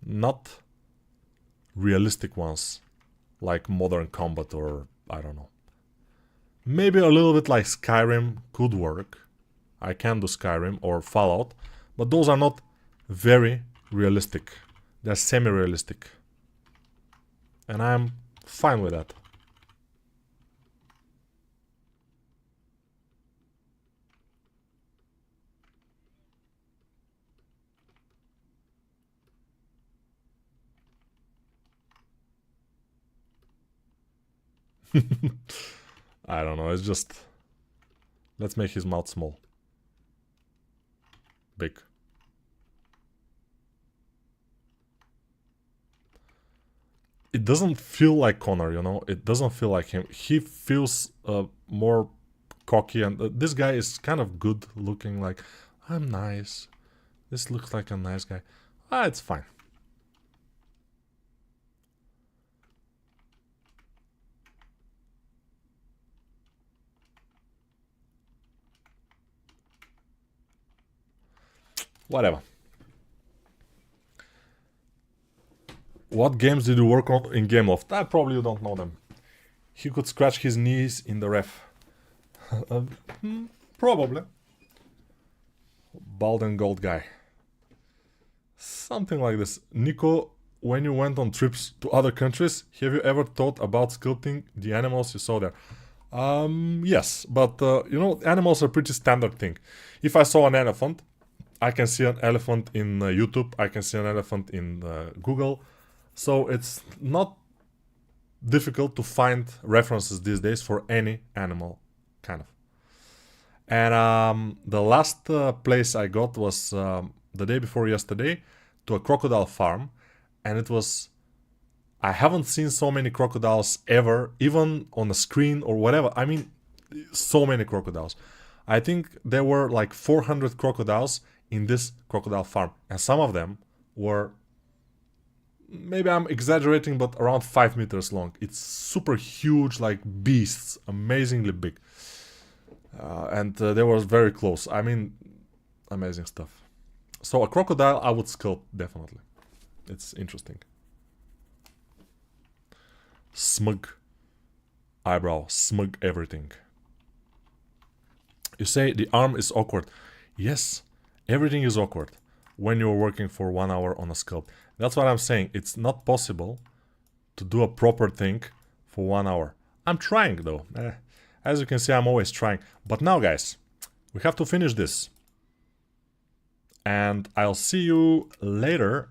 Not realistic ones like Modern Combat or I don't know. Maybe a little bit like Skyrim could work. I can do Skyrim or Fallout, but those are not very realistic. They're semi-realistic. And I'm fine with that. I don't know, it's just... Let's make his mouth small. Big. It doesn't feel like Conor, you know? It doesn't feel like him. He feels more cocky, and this guy is kind of good looking, like, I'm nice. This looks like a nice guy. It's fine. Whatever. What games did you work on in Gameloft? Probably you don't know them. He could scratch his knees in the ref. Probably. Bald and gold guy. Something like this. Nico, when you went on trips to other countries, have you ever thought about sculpting the animals you saw there? Yes, but you know, animals are pretty standard thing. If I saw an elephant, I can see an elephant in YouTube, I can see an elephant in Google, so it's not difficult to find references these days for any animal, kind of. And the last place I got was the day before yesterday to a crocodile farm, and it was... I haven't seen so many crocodiles ever, even on a screen or whatever. I mean, so many crocodiles. I think there were like 400 crocodiles in this crocodile farm, and some of them were, maybe I'm exaggerating, but around 5 meters long. It's super huge, like beasts, amazingly big, and they were very close. I mean, amazing stuff. So a crocodile I would sculpt, definitely. It's interesting. Smug eyebrow, smug everything. You say the arm is awkward. Yes, everything is awkward when you're working for 1 hour on a sculpt. That's what I'm saying. It's not possible to do a proper thing for 1 hour. I'm trying though. As you can see, I'm always trying. But now, guys, we have to finish this. And I'll see you later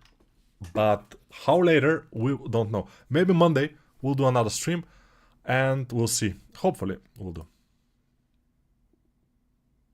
But how later, we don't know. Maybe Monday we'll do another stream and we'll see. Hopefully we'll do.